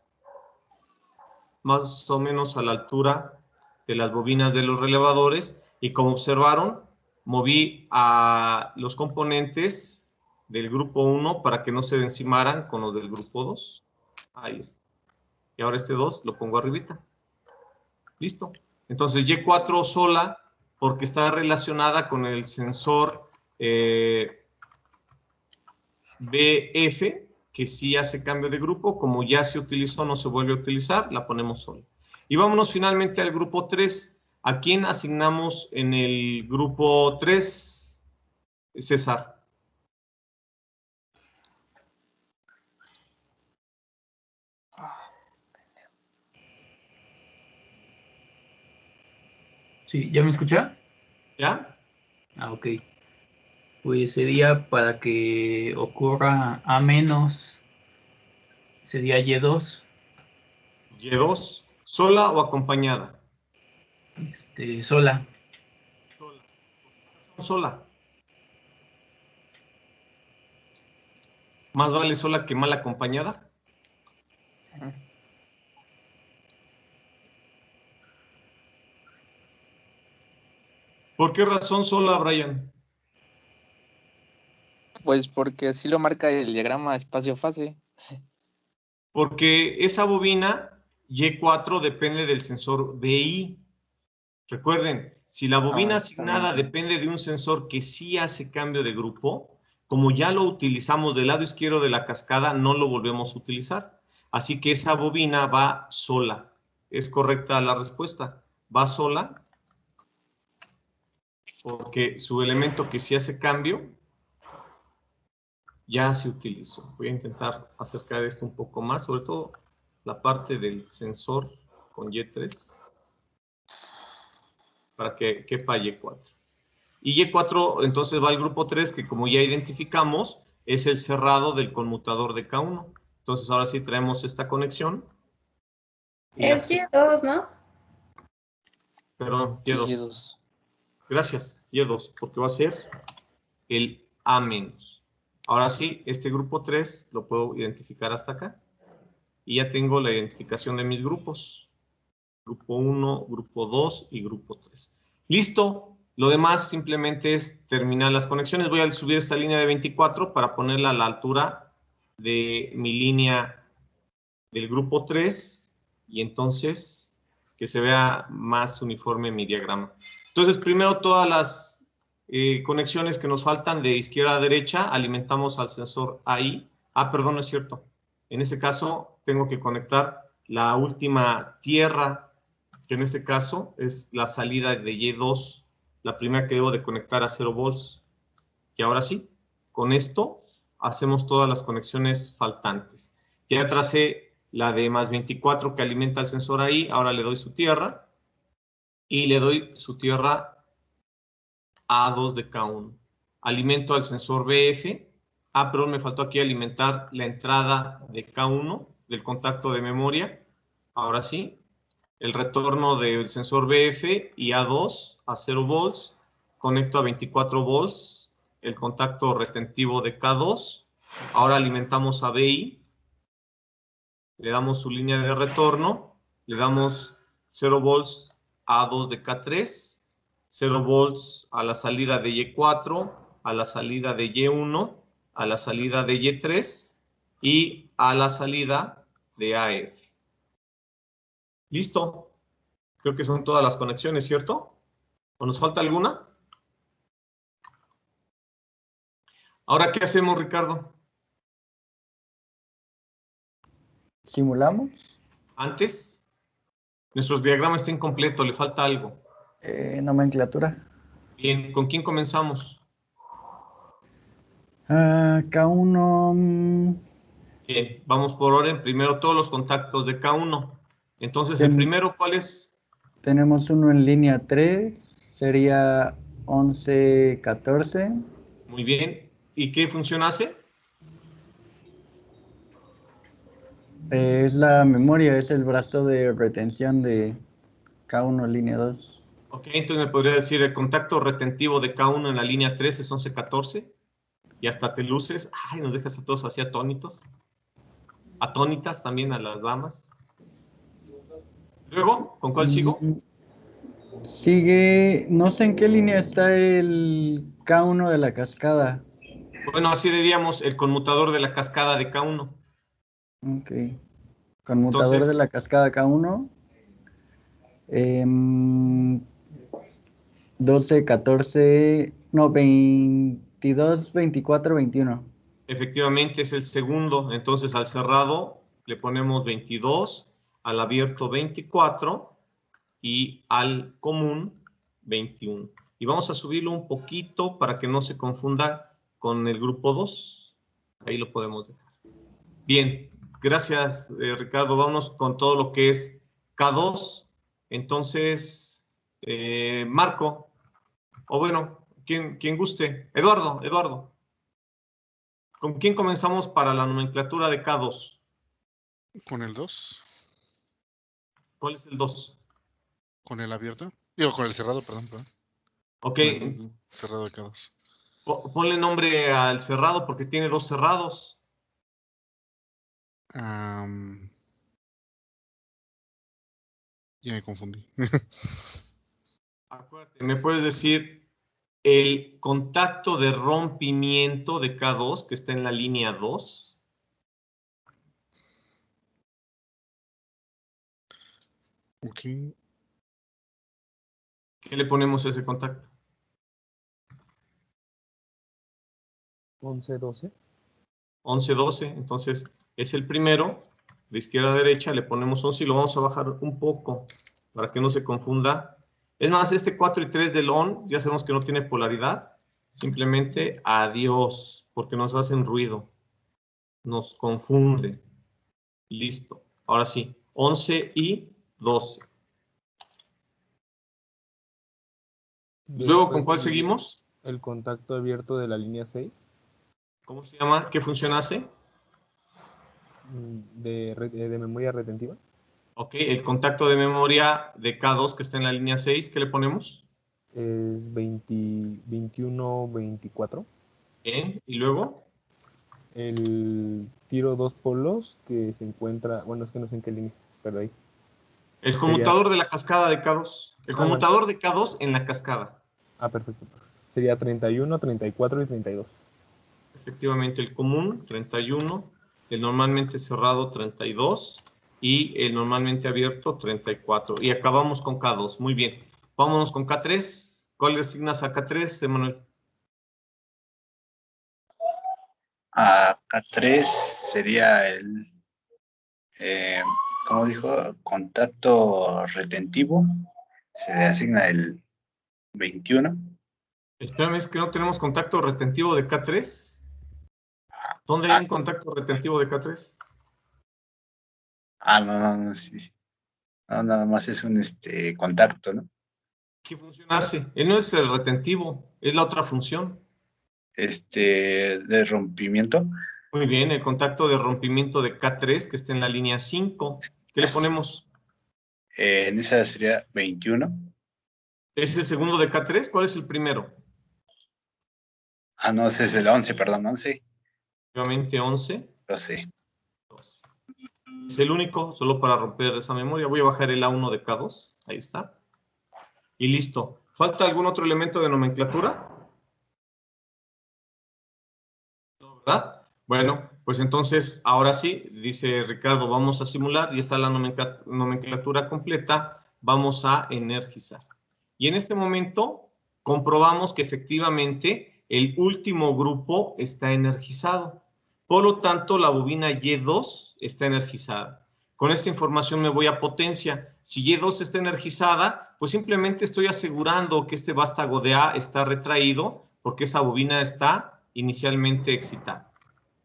S1: Más o menos a la altura de las bobinas de los relevadores. Y como observaron, moví a los componentes del grupo 1 para que no se encimaran con los del grupo 2. Ahí está. Y ahora este 2 lo pongo arribita. Listo. Entonces Y4 sola, porque está relacionada con el sensor BF, que sí hace cambio de grupo. Como ya se utilizó, no se vuelve a utilizar, la ponemos sola. Y vámonos finalmente al grupo 3. ¿A quién asignamos en el grupo 3, César?
S15: Sí, ¿ya me escucha?
S1: ¿Ya?
S15: Ah, ok. Pues sería para que ocurra A-, sería Y2.
S1: Y2, ¿sola o acompañada?
S15: Sola.
S1: Sola. ¿Más vale sola que mal acompañada? ¿Por qué razón sola, Brian?
S11: Pues porque así lo marca el diagrama espacio-fase.
S1: Porque esa bobina Y4 depende del sensor BI. Recuerden, si la bobina asignada depende de un sensor que sí hace cambio de grupo, como ya lo utilizamos del lado izquierdo de la cascada, no lo volvemos a utilizar. Así que esa bobina va sola. ¿Es correcta la respuesta? Va sola porque su elemento que sí hace cambio ya se utilizó. Voy a intentar acercar esto un poco más, sobre todo la parte del sensor con Y3, para que quepa Y4. Y Y4 entonces va al grupo 3, que como ya identificamos, es el cerrado del conmutador de K1. Entonces ahora sí traemos esta conexión.
S7: Es Y2, ¿no?
S1: Perdón,
S11: Sí,
S1: Y2.
S11: Y2.
S1: Gracias, Y2, porque va a ser el A-. Ahora sí, este grupo 3 lo puedo identificar hasta acá. Y ya tengo la identificación de mis grupos. Grupo 1, grupo 2 y grupo 3. Listo. Lo demás simplemente es terminar las conexiones. Voy a subir esta línea de 24 para ponerla a la altura de mi línea del grupo 3. Y entonces que se vea más uniforme mi diagrama. Entonces, primero todas las conexiones que nos faltan de izquierda a derecha, alimentamos al sensor ahí. Ah, perdón, no es cierto. En ese caso, tengo que conectar la última tierra, que en este caso es la salida de Y2, la primera que debo de conectar a 0 volts. Y ahora sí, con esto hacemos todas las conexiones faltantes. Ya tracé la de más 24 que alimenta el sensor ahí, ahora le doy su tierra y le doy su tierra A2 de K1. Alimento al sensor BF. Ah, perdón, me faltó aquí alimentar la entrada de K1 del contacto de memoria. Ahora sí, el retorno del sensor BF y A2 a 0 volts. Conecto a 24 volts el contacto retentivo de K2. Ahora alimentamos a BI. Le damos su línea de retorno. Le damos 0 volts a A2 de K3. 0 volts a la salida de Y4, a la salida de Y1, a la salida de Y3 y a la salida de AF. ¿Listo? Creo que son todas las conexiones, ¿cierto? ¿O nos falta alguna? Ahora, ¿qué hacemos, Ricardo?
S8: ¿Simulamos?
S1: Antes, nuestro diagrama está incompleto, le falta algo.
S8: Nomenclatura.
S1: Bien, ¿con quién comenzamos?
S8: K1.
S1: Bien, vamos por orden. Primero todos los contactos de K1. Entonces, el primero, ¿cuál es?
S8: Tenemos uno en línea 3, sería 1114.
S1: Muy bien. ¿Y qué función hace?
S8: Es la memoria, es el brazo de retención de K1 línea 2.
S1: Ok, entonces me podría decir el contacto retentivo de K1 en la línea 3 es 1114. Y hasta te luces. Ay, nos dejas a todos así atónitos. Atónitas también a las damas. Luego, ¿con cuál sigo?
S8: Sigue, no sé en qué línea está el K1 de la cascada.
S1: Bueno, así diríamos el conmutador de la cascada de K1.
S8: Ok. Conmutador
S1: Entonces,
S8: de la cascada K1. 12, 14, no, 22, 24, 21.
S1: efectivamente es el segundo. Entonces al cerrado le ponemos 22, al abierto 24 y al común 21. Y vamos a subirlo un poquito para que no se confunda con el grupo 2. Ahí lo podemos dejar. Bien, gracias Ricardo. Vamos con todo lo que es K2. Entonces, Marco, o bueno, quien guste. Eduardo. ¿Con quién comenzamos para la nomenclatura de K2?
S13: Con el 2.
S1: ¿Cuál es el 2?
S13: Con el abierto. Digo, con el cerrado, perdón.
S1: Ok.
S13: Con el cerrado de K2.
S1: Ponle nombre al cerrado porque tiene 2 cerrados.
S13: Ya me confundí.
S1: Acuérdate, ¿me puedes decir el contacto de rompimiento de K2 que está en la línea 2?
S13: Ok.
S1: ¿Qué le ponemos a ese contacto?
S10: 11-12.
S1: 11-12, entonces es el primero, de izquierda a derecha le ponemos 11 y lo vamos a bajar un poco para que no se confunda. Es más, este 4 y 3 del ON ya sabemos que no tiene polaridad, simplemente adiós, porque nos hacen ruido, nos confunde. Listo, ahora sí, 11 y 12. Luego, ¿con cuál seguimos?
S10: El contacto abierto de la línea 6.
S1: ¿Cómo se llama? ¿Qué función hace?
S10: De memoria retentiva.
S1: Ok, el contacto de memoria de K2 que está en la línea 6, ¿qué le ponemos?
S10: Es 21-24.
S1: Bien, ¿y luego?
S10: el tiro dos polos que se encuentra, bueno, es que no sé en qué línea, pero ahí.
S1: El conmutador de la cascada de K2. El conmutador de K2 en la cascada.
S10: Ah, perfecto. Sería 31, 34 y 32.
S1: Efectivamente, el común, 31, el normalmente cerrado, 32, y el normalmente abierto, 34. Y acabamos con K2. Muy bien. Vámonos con K3. ¿Cuál le asignas a K3, Emanuel?
S4: A K3 sería el, ¿cómo dijo? Contacto retentivo. Se le asigna el 21.
S1: Espérame, es que no tenemos contacto retentivo de K3. ¿Dónde hay un contacto retentivo de K3?
S4: No, sí. No, nada más es un contacto, ¿no?
S1: ¿Qué función hace? Él no es el retentivo, es la otra función.
S4: De rompimiento.
S1: Muy bien, el contacto de rompimiento de K3 que está en la línea 5. ¿Qué le ponemos?
S4: En esa sería 21.
S1: ¿Es el segundo de K3? ¿Cuál es el primero?
S4: No, ese es el 11, perdón, 11.
S1: Obviamente 11.
S4: 12.
S1: Es el único, solo para romper esa memoria. Voy a bajar el A1 de K2. Ahí está. Y listo. ¿Falta algún otro elemento de nomenclatura? ¿No, verdad? Bueno, pues entonces, ahora sí, dice Ricardo, vamos a simular. Y está la nomenclatura completa. Vamos a energizar. Y en este momento comprobamos que efectivamente el último grupo está energizado. Por lo tanto, la bobina Y2 está energizada. Con esta información me voy a potencia. Si Y2 está energizada, pues simplemente estoy asegurando que este vástago de A está retraído porque esa bobina está inicialmente excitada.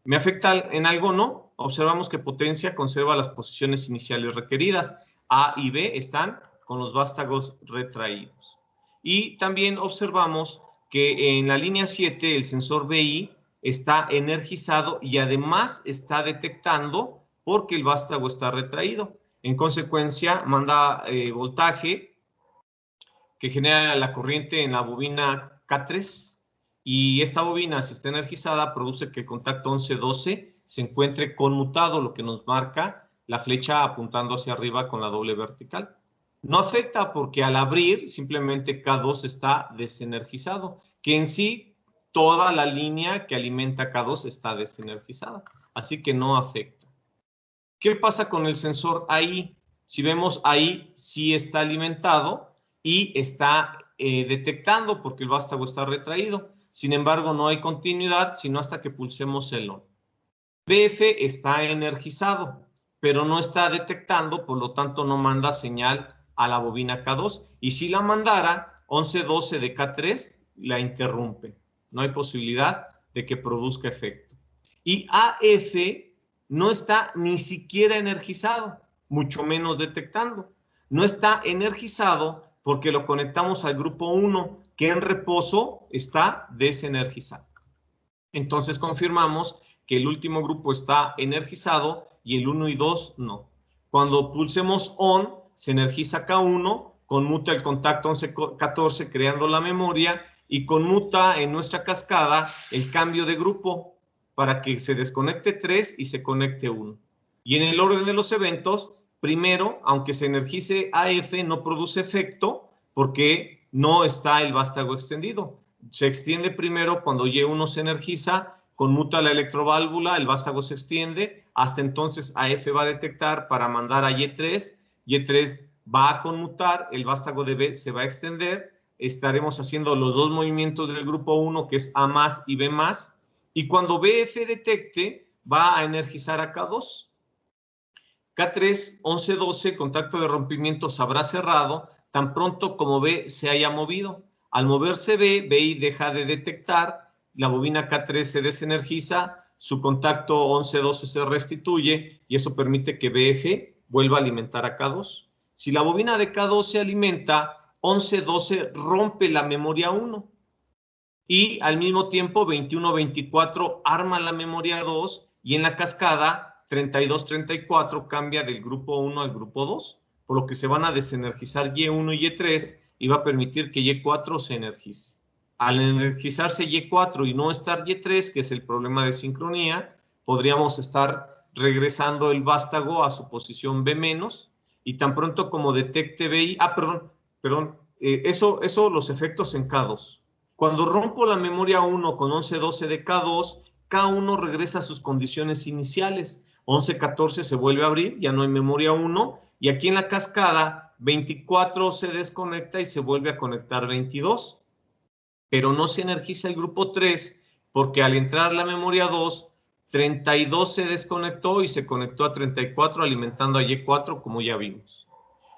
S1: ¿Me afecta en algo? No. Observamos que potencia conserva las posiciones iniciales requeridas. A y B están con los vástagos retraídos. Y también observamos que en la línea 7 el sensor BI está energizado y además está detectando porque el vástago está retraído. En consecuencia, manda voltaje que genera la corriente en la bobina K3 y esta bobina, si está energizada, produce que el contacto 11-12 se encuentre conmutado, lo que nos marca la flecha apuntando hacia arriba con la doble vertical. No afecta porque al abrir simplemente K2 está desenergizado, que en sí toda la línea que alimenta K2 está desenergizada, así que no afecta. ¿Qué pasa con el sensor AI? Si vemos ahí, sí está alimentado y está detectando porque el vástago está retraído. Sin embargo, no hay continuidad, sino hasta que pulsemos el ON. BF está energizado, pero no está detectando, por lo tanto no manda señal a la bobina K2. Y si la mandara, 11-12 de K3 la interrumpe. No hay posibilidad de que produzca efecto. Y AF no está ni siquiera energizado, mucho menos detectando. No está energizado porque lo conectamos al grupo 1, que en reposo está desenergizado. Entonces confirmamos que el último grupo está energizado y el 1 y 2 no. Cuando pulsemos ON, se energiza K1, conmuta el contacto 11-14 creando la memoria y conmuta en nuestra cascada el cambio de grupo para que se desconecte 3 y se conecte 1. Y en el orden de los eventos, primero, aunque se energice AF, no produce efecto porque no está el vástago extendido. Se extiende primero cuando Y1 se energiza, conmuta la electroválvula, el vástago se extiende, hasta entonces AF va a detectar para mandar a Y3, Y3 va a conmutar, el vástago de B se va a extender, estaremos haciendo los dos movimientos del grupo 1, que es A más y B más, y cuando BF detecte, va a energizar a K2. K3, 11-12, contacto de rompimiento se habrá cerrado tan pronto como B se haya movido. Al moverse B, BI deja de detectar, la bobina K3 se desenergiza, su contacto 11-12 se restituye y eso permite que BF vuelva a alimentar a K2. Si la bobina de K2 se alimenta, 11-12 rompe la memoria 1 y al mismo tiempo 21-24 arma la memoria 2 y en la cascada 32-34 cambia del grupo 1 al grupo 2, por lo que se van a desenergizar Y1 y Y3 y va a permitir que Y4 se energice. Al energizarse Y4 y no estar Y3, que es el problema de sincronía, podríamos estar regresando el vástago a su posición B menos, y tan pronto como detecte BI, eso los efectos en K2. Cuando rompo la memoria 1 con 11-12 de K2, K1 regresa a sus condiciones iniciales. 11-14 se vuelve a abrir, ya no hay memoria 1, y aquí en la cascada 24 se desconecta y se vuelve a conectar 22. Pero no se energiza el grupo 3 porque al entrar la memoria 2, 32 se desconectó y se conectó a 34 alimentando a Y4 como ya vimos.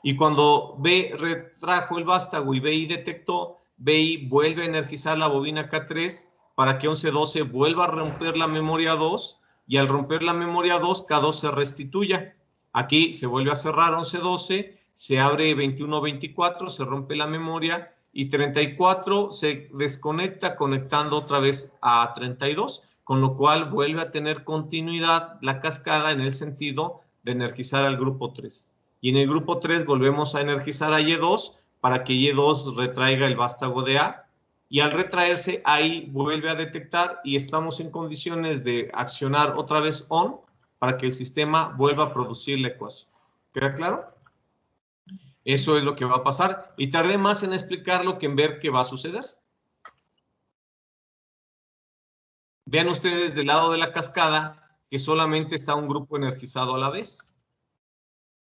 S1: Y cuando B retrajo el vástago y BI detectó, BI vuelve a energizar la bobina K3 para que 11-12 vuelva a romper la memoria 2 y al romper la memoria 2, K2 se restituya. Aquí se vuelve a cerrar 11-12, se abre 21-24, se rompe la memoria y 34 se desconecta conectando otra vez a 32, con lo cual vuelve a tener continuidad la cascada en el sentido de energizar al grupo 3. Y en el grupo 3 volvemos a energizar a Y2 para que Y2 retraiga el vástago de A, y al retraerse ahí vuelve a detectar y estamos en condiciones de accionar otra vez ON para que el sistema vuelva a producir la ecuación. ¿Queda claro? Eso es lo que va a pasar y tardé más en explicarlo que en ver qué va a suceder. Vean ustedes del lado de la cascada que solamente está un grupo energizado a la vez.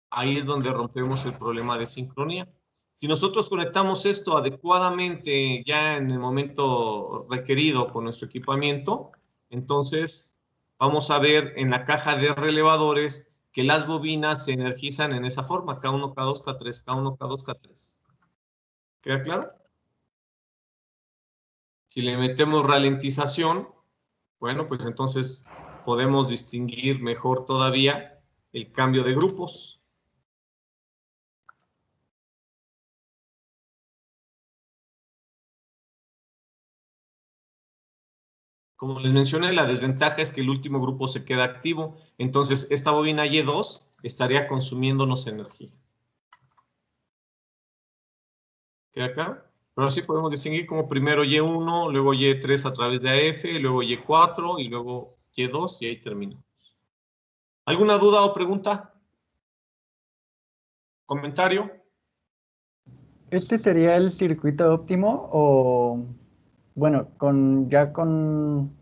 S1: Ahí es donde rompemos el problema de sincronía. Si nosotros conectamos esto adecuadamente ya en el momento requerido con nuestro equipamiento, entonces vamos a ver en la caja de relevadores que las bobinas se energizan en esa forma, K1, K2, K3, K1, K2, K3. ¿Queda claro? Si le metemos ralentización, bueno, pues entonces podemos distinguir mejor todavía el cambio de grupos. Como les mencioné, la desventaja es que el último grupo se queda activo. Entonces, esta bobina Y2 estaría consumiéndonos energía. ¿Queda claro? Pero así podemos distinguir como primero Y1, luego Y3 a través de AF, luego Y4 y luego Y2 y ahí terminamos. ¿Alguna duda o pregunta? ¿Comentario?
S8: ¿Este sería el circuito óptimo o, bueno, ya con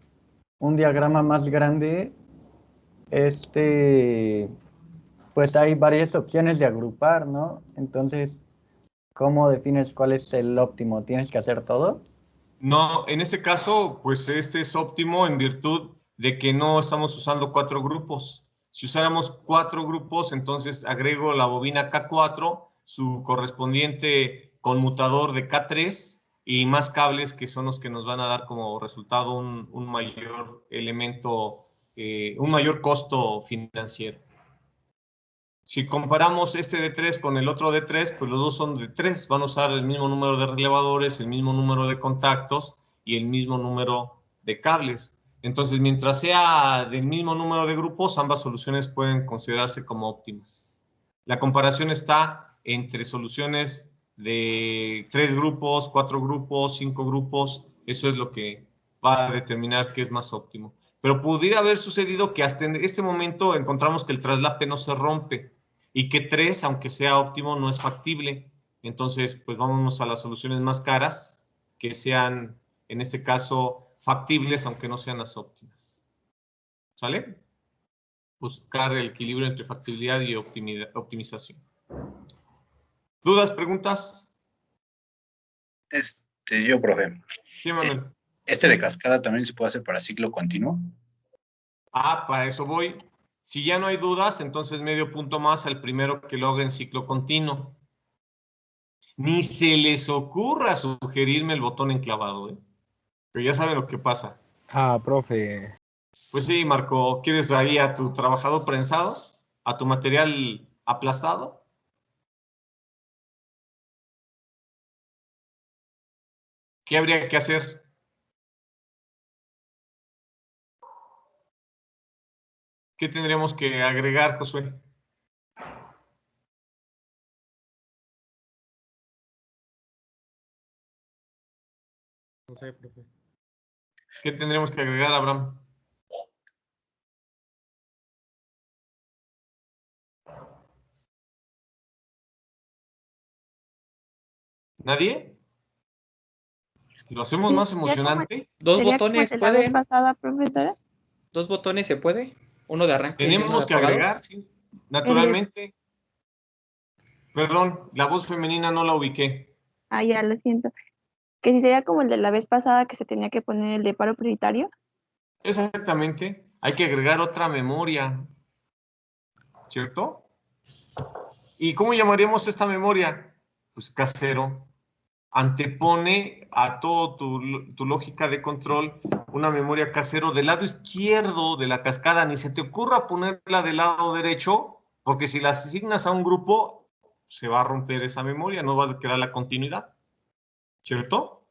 S8: un diagrama más grande, pues hay varias opciones de agrupar, ¿no? Entonces, ¿cómo defines cuál es el óptimo? ¿Tienes que hacer todo?
S1: No, en este caso, pues este es óptimo en virtud de que no estamos usando 4 grupos. Si usáramos 4 grupos, entonces agrego la bobina K4, su correspondiente conmutador de K3 y más cables que son los que nos van a dar como resultado un mayor elemento, un mayor costo financiero. Si comparamos este de 3 con el otro de 3, pues los dos son de 3. Van a usar el mismo número de relevadores, el mismo número de contactos y el mismo número de cables. Entonces, mientras sea del mismo número de grupos, ambas soluciones pueden considerarse como óptimas. La comparación está entre soluciones de 3 grupos, 4 grupos, 5 grupos. Eso es lo que va a determinar qué es más óptimo. Pero pudiera haber sucedido que hasta en este momento encontramos que el traslape no se rompe y que 3, aunque sea óptimo, no es factible. Entonces, pues vámonos a las soluciones más caras, que sean, en este caso, factibles, aunque no sean las óptimas. ¿Sale? Buscar el equilibrio entre factibilidad y optimización. ¿Dudas, preguntas?
S4: Yo, profe.
S1: Sí, Manuel.
S4: ¿Este de cascada también se puede hacer para ciclo continuo?
S1: Ah, para eso voy. Si ya no hay dudas, entonces medio punto más al primero que lo haga en ciclo continuo. Ni se les ocurra sugerirme el botón enclavado, ¿eh? Pero ya saben lo que pasa.
S10: Ah, profe.
S1: Pues sí, Marco, ¿quieres ahí a tu trabajador prensado? ¿A tu material aplastado? ¿Qué habría que hacer? ¿Qué tendríamos que agregar, Josué?
S10: No sé, profe.
S1: ¿Qué tendríamos que agregar, Abraham? ¿Nadie? ¿Lo hacemos más emocionante?
S17: ¿Dos botones
S9: como el de la vez
S17: pueden?
S9: pasada, profesora?
S17: ¿Dos botones se puede? ¿Uno de arranque y uno
S1: Tenemos
S17: de
S1: que
S17: apagado?
S1: agregar, sí, naturalmente. Perdón, la voz femenina no la ubiqué.
S9: Ah, ya, lo siento. Que si sería como el de la vez pasada que se tenía que poner el de paro prioritario.
S1: Exactamente. Hay que agregar otra memoria, ¿cierto? ¿Y cómo llamaríamos esta memoria? Pues casero. Antepone a todo tu lógica de control una memoria casero del lado izquierdo de la cascada. Ni se te ocurra ponerla del lado derecho, porque si la asignas a un grupo, se va a romper esa memoria, no va a quedar la continuidad, ¿cierto?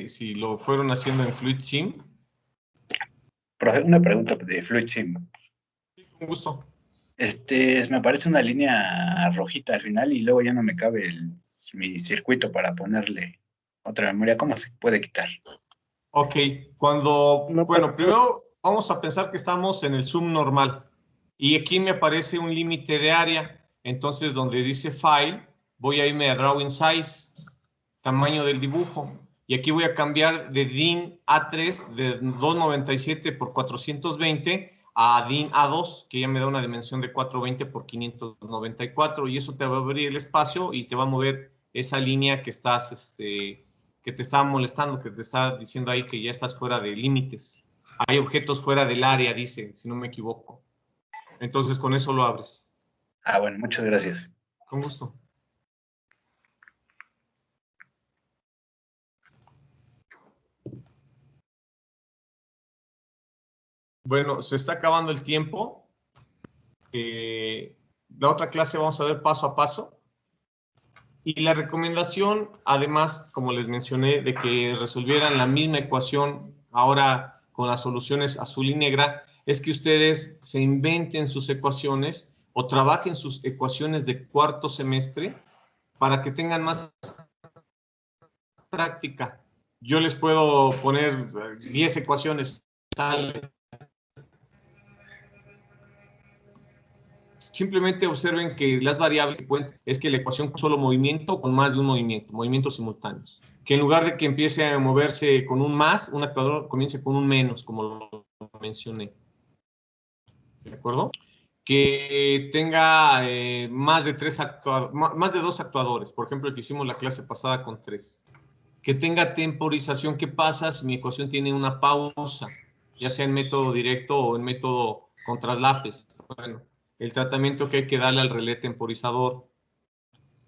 S1: Si lo fueron haciendo en FluidSim.
S4: Profe, una pregunta de FluidSim.
S1: Con gusto.
S4: Me aparece una línea rojita al final y luego ya no me cabe mi circuito para ponerle otra memoria. ¿Cómo se puede quitar?
S1: Ok, bueno, primero vamos a pensar que estamos en el zoom normal y aquí me aparece un límite de área. Entonces, donde dice File, voy a irme a Drawing Size, tamaño del dibujo, y aquí voy a cambiar de DIN A3 de 297 por 420 a DIN A2, que ya me da una dimensión de 420 por 594, y eso te va a abrir el espacio y te va a mover esa línea que estás, que te está molestando, que te está diciendo ahí que ya estás fuera de límites. Hay objetos fuera del área, dice, si no me equivoco. Entonces, con eso lo abres.
S4: Ah, bueno, muchas gracias.
S1: Con gusto. Bueno, se está acabando el tiempo. La otra clase vamos a ver paso a paso. Y la recomendación, además, como les mencioné, de que resolvieran la misma ecuación ahora con las soluciones azul y negra, es que ustedes se inventen sus ecuaciones o trabajen sus ecuaciones de cuarto semestre para que tengan más práctica. Yo les puedo poner 10 ecuaciones. Simplemente observen que las variables que pueden, es que la ecuación con solo movimiento o con más de un movimiento, movimientos simultáneos. Que en lugar de que empiece a moverse con un más, un actuador comience con un menos, como lo mencioné. ¿De acuerdo? Que tenga más de dos actuadores. Por ejemplo, el que hicimos la clase pasada con 3. Que tenga temporización. ¿Qué pasa si mi ecuación tiene una pausa? Ya sea en método directo o en método con traslapes. Bueno, el tratamiento que hay que darle al relé temporizador.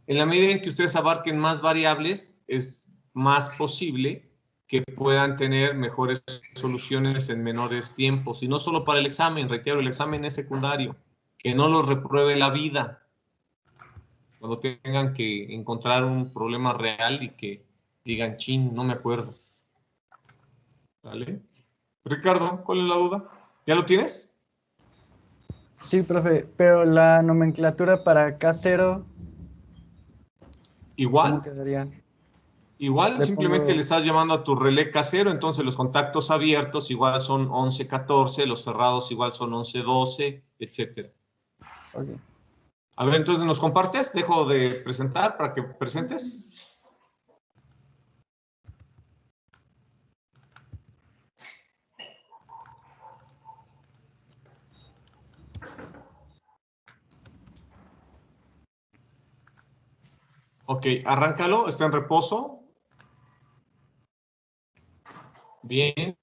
S1: En la medida en que ustedes abarquen más variables, es más posible que puedan tener mejores soluciones en menores tiempos. Y no solo para el examen, reitero, el examen es secundario. Que no los repruebe la vida. Cuando tengan que encontrar un problema real y que digan, chin, no me acuerdo. ¿Vale? Ricardo, ¿cuál es la duda? ¿Ya lo tienes?
S8: Sí, profe, pero la nomenclatura para K0...
S1: Igual.
S8: ¿Cómo quedaría?
S1: Igual, simplemente le estás llamando a tu relé casero, entonces los contactos abiertos igual son 11-14, los cerrados igual son 11-12, etc.
S8: Okay.
S1: A ver, entonces, ¿nos compartes? Dejo de presentar para que presentes. Ok, arráncalo, está en reposo. Bien.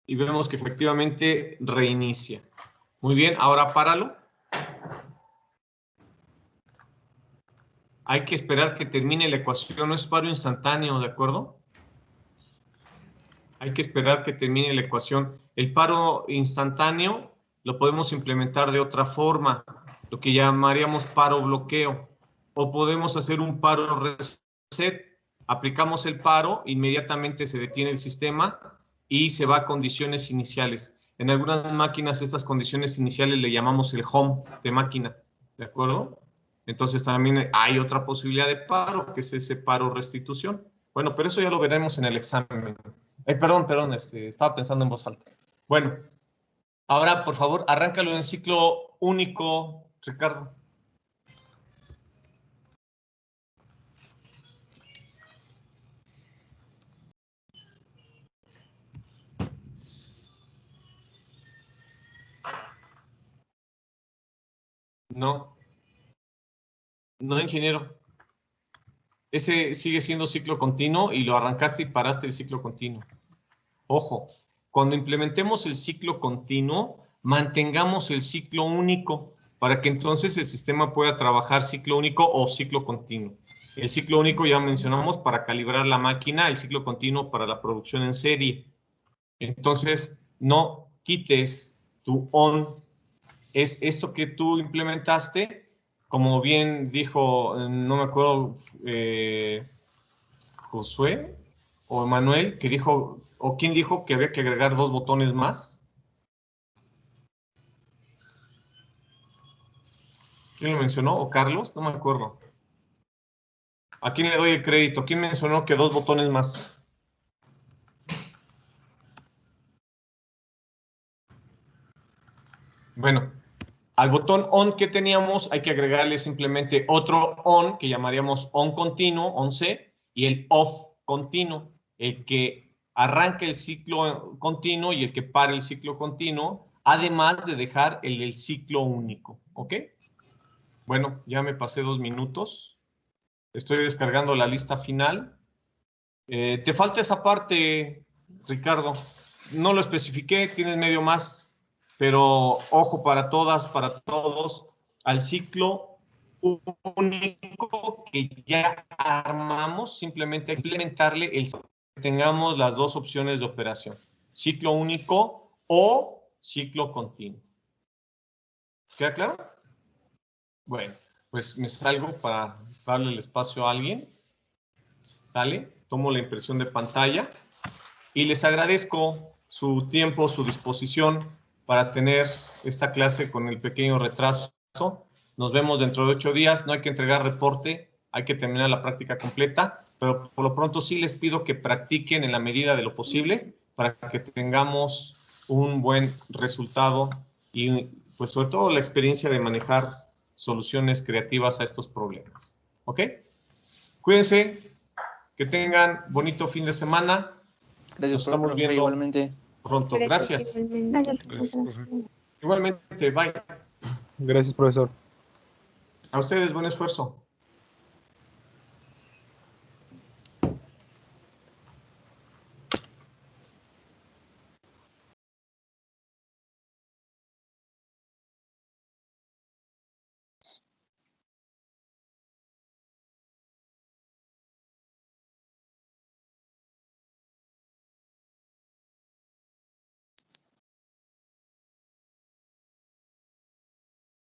S1: Y vemos que efectivamente reinicia. Muy bien, ahora páralo. Hay que esperar que termine la ecuación, no es paro instantáneo, ¿de acuerdo? Hay que esperar que termine la ecuación. El paro instantáneo lo podemos implementar de otra forma, lo que llamaríamos paro bloqueo. O podemos hacer un paro reset. Aplicamos el paro, inmediatamente se detiene el sistema y se va a condiciones iniciales. En algunas máquinas estas condiciones iniciales le llamamos el home de máquina, ¿de acuerdo? Entonces también hay otra posibilidad de paro, que es ese paro restitución. Bueno, pero eso ya lo veremos en el examen. Perdón, estaba pensando en voz alta. Bueno, ahora, por favor, arráncalo en ciclo único, Ricardo. No, ingeniero. Ese sigue siendo ciclo continuo y lo arrancaste y paraste el ciclo continuo. Ojo, cuando implementemos el ciclo continuo, mantengamos el ciclo único para que entonces el sistema pueda trabajar ciclo único o ciclo continuo. El ciclo único ya mencionamos para calibrar la máquina, el ciclo continuo para la producción en serie. Entonces, no quites tu on. Es esto que tú implementaste, como bien dijo, no me acuerdo, Josué o Manuel, que dijo, o quién dijo que había que agregar 2 botones más. ¿Quién lo mencionó? ¿O Carlos? No me acuerdo. ¿A quién le doy el crédito? ¿Quién mencionó que 2 botones más? Bueno, al botón on que teníamos hay que agregarle simplemente otro on que llamaríamos on continuo, on C, y el off continuo, el que arranca el ciclo continuo y el que para el ciclo continuo, además de dejar el del ciclo único, ¿ok? Bueno, ya me pasé 2 minutos. Estoy descargando la lista final. Te falta esa parte, Ricardo. No lo especifiqué, tienes medio más, pero ojo para todas, para todos, al ciclo único que ya armamos, simplemente implementarle el que tengamos las 2 opciones de operación, ciclo único o ciclo continuo. ¿Queda claro? Bueno, pues me salgo para darle el espacio a alguien. ¿Sale? Tomo la impresión de pantalla y les agradezco su tiempo, su disposición para tener esta clase con el pequeño retraso. Nos vemos dentro de 8 días. No hay que entregar reporte, hay que terminar la práctica completa, pero por lo pronto sí les pido que practiquen en la medida de lo posible para que tengamos un buen resultado y pues sobre todo la experiencia de manejar soluciones creativas a estos problemas. ¿Ok? Cuídense. Que tengan bonito fin de semana.
S11: Gracias,
S1: nos estamos viendo
S11: igualmente.
S1: pronto. Gracias. Igualmente, bye.
S10: Gracias, profesor.
S1: A ustedes, buen esfuerzo.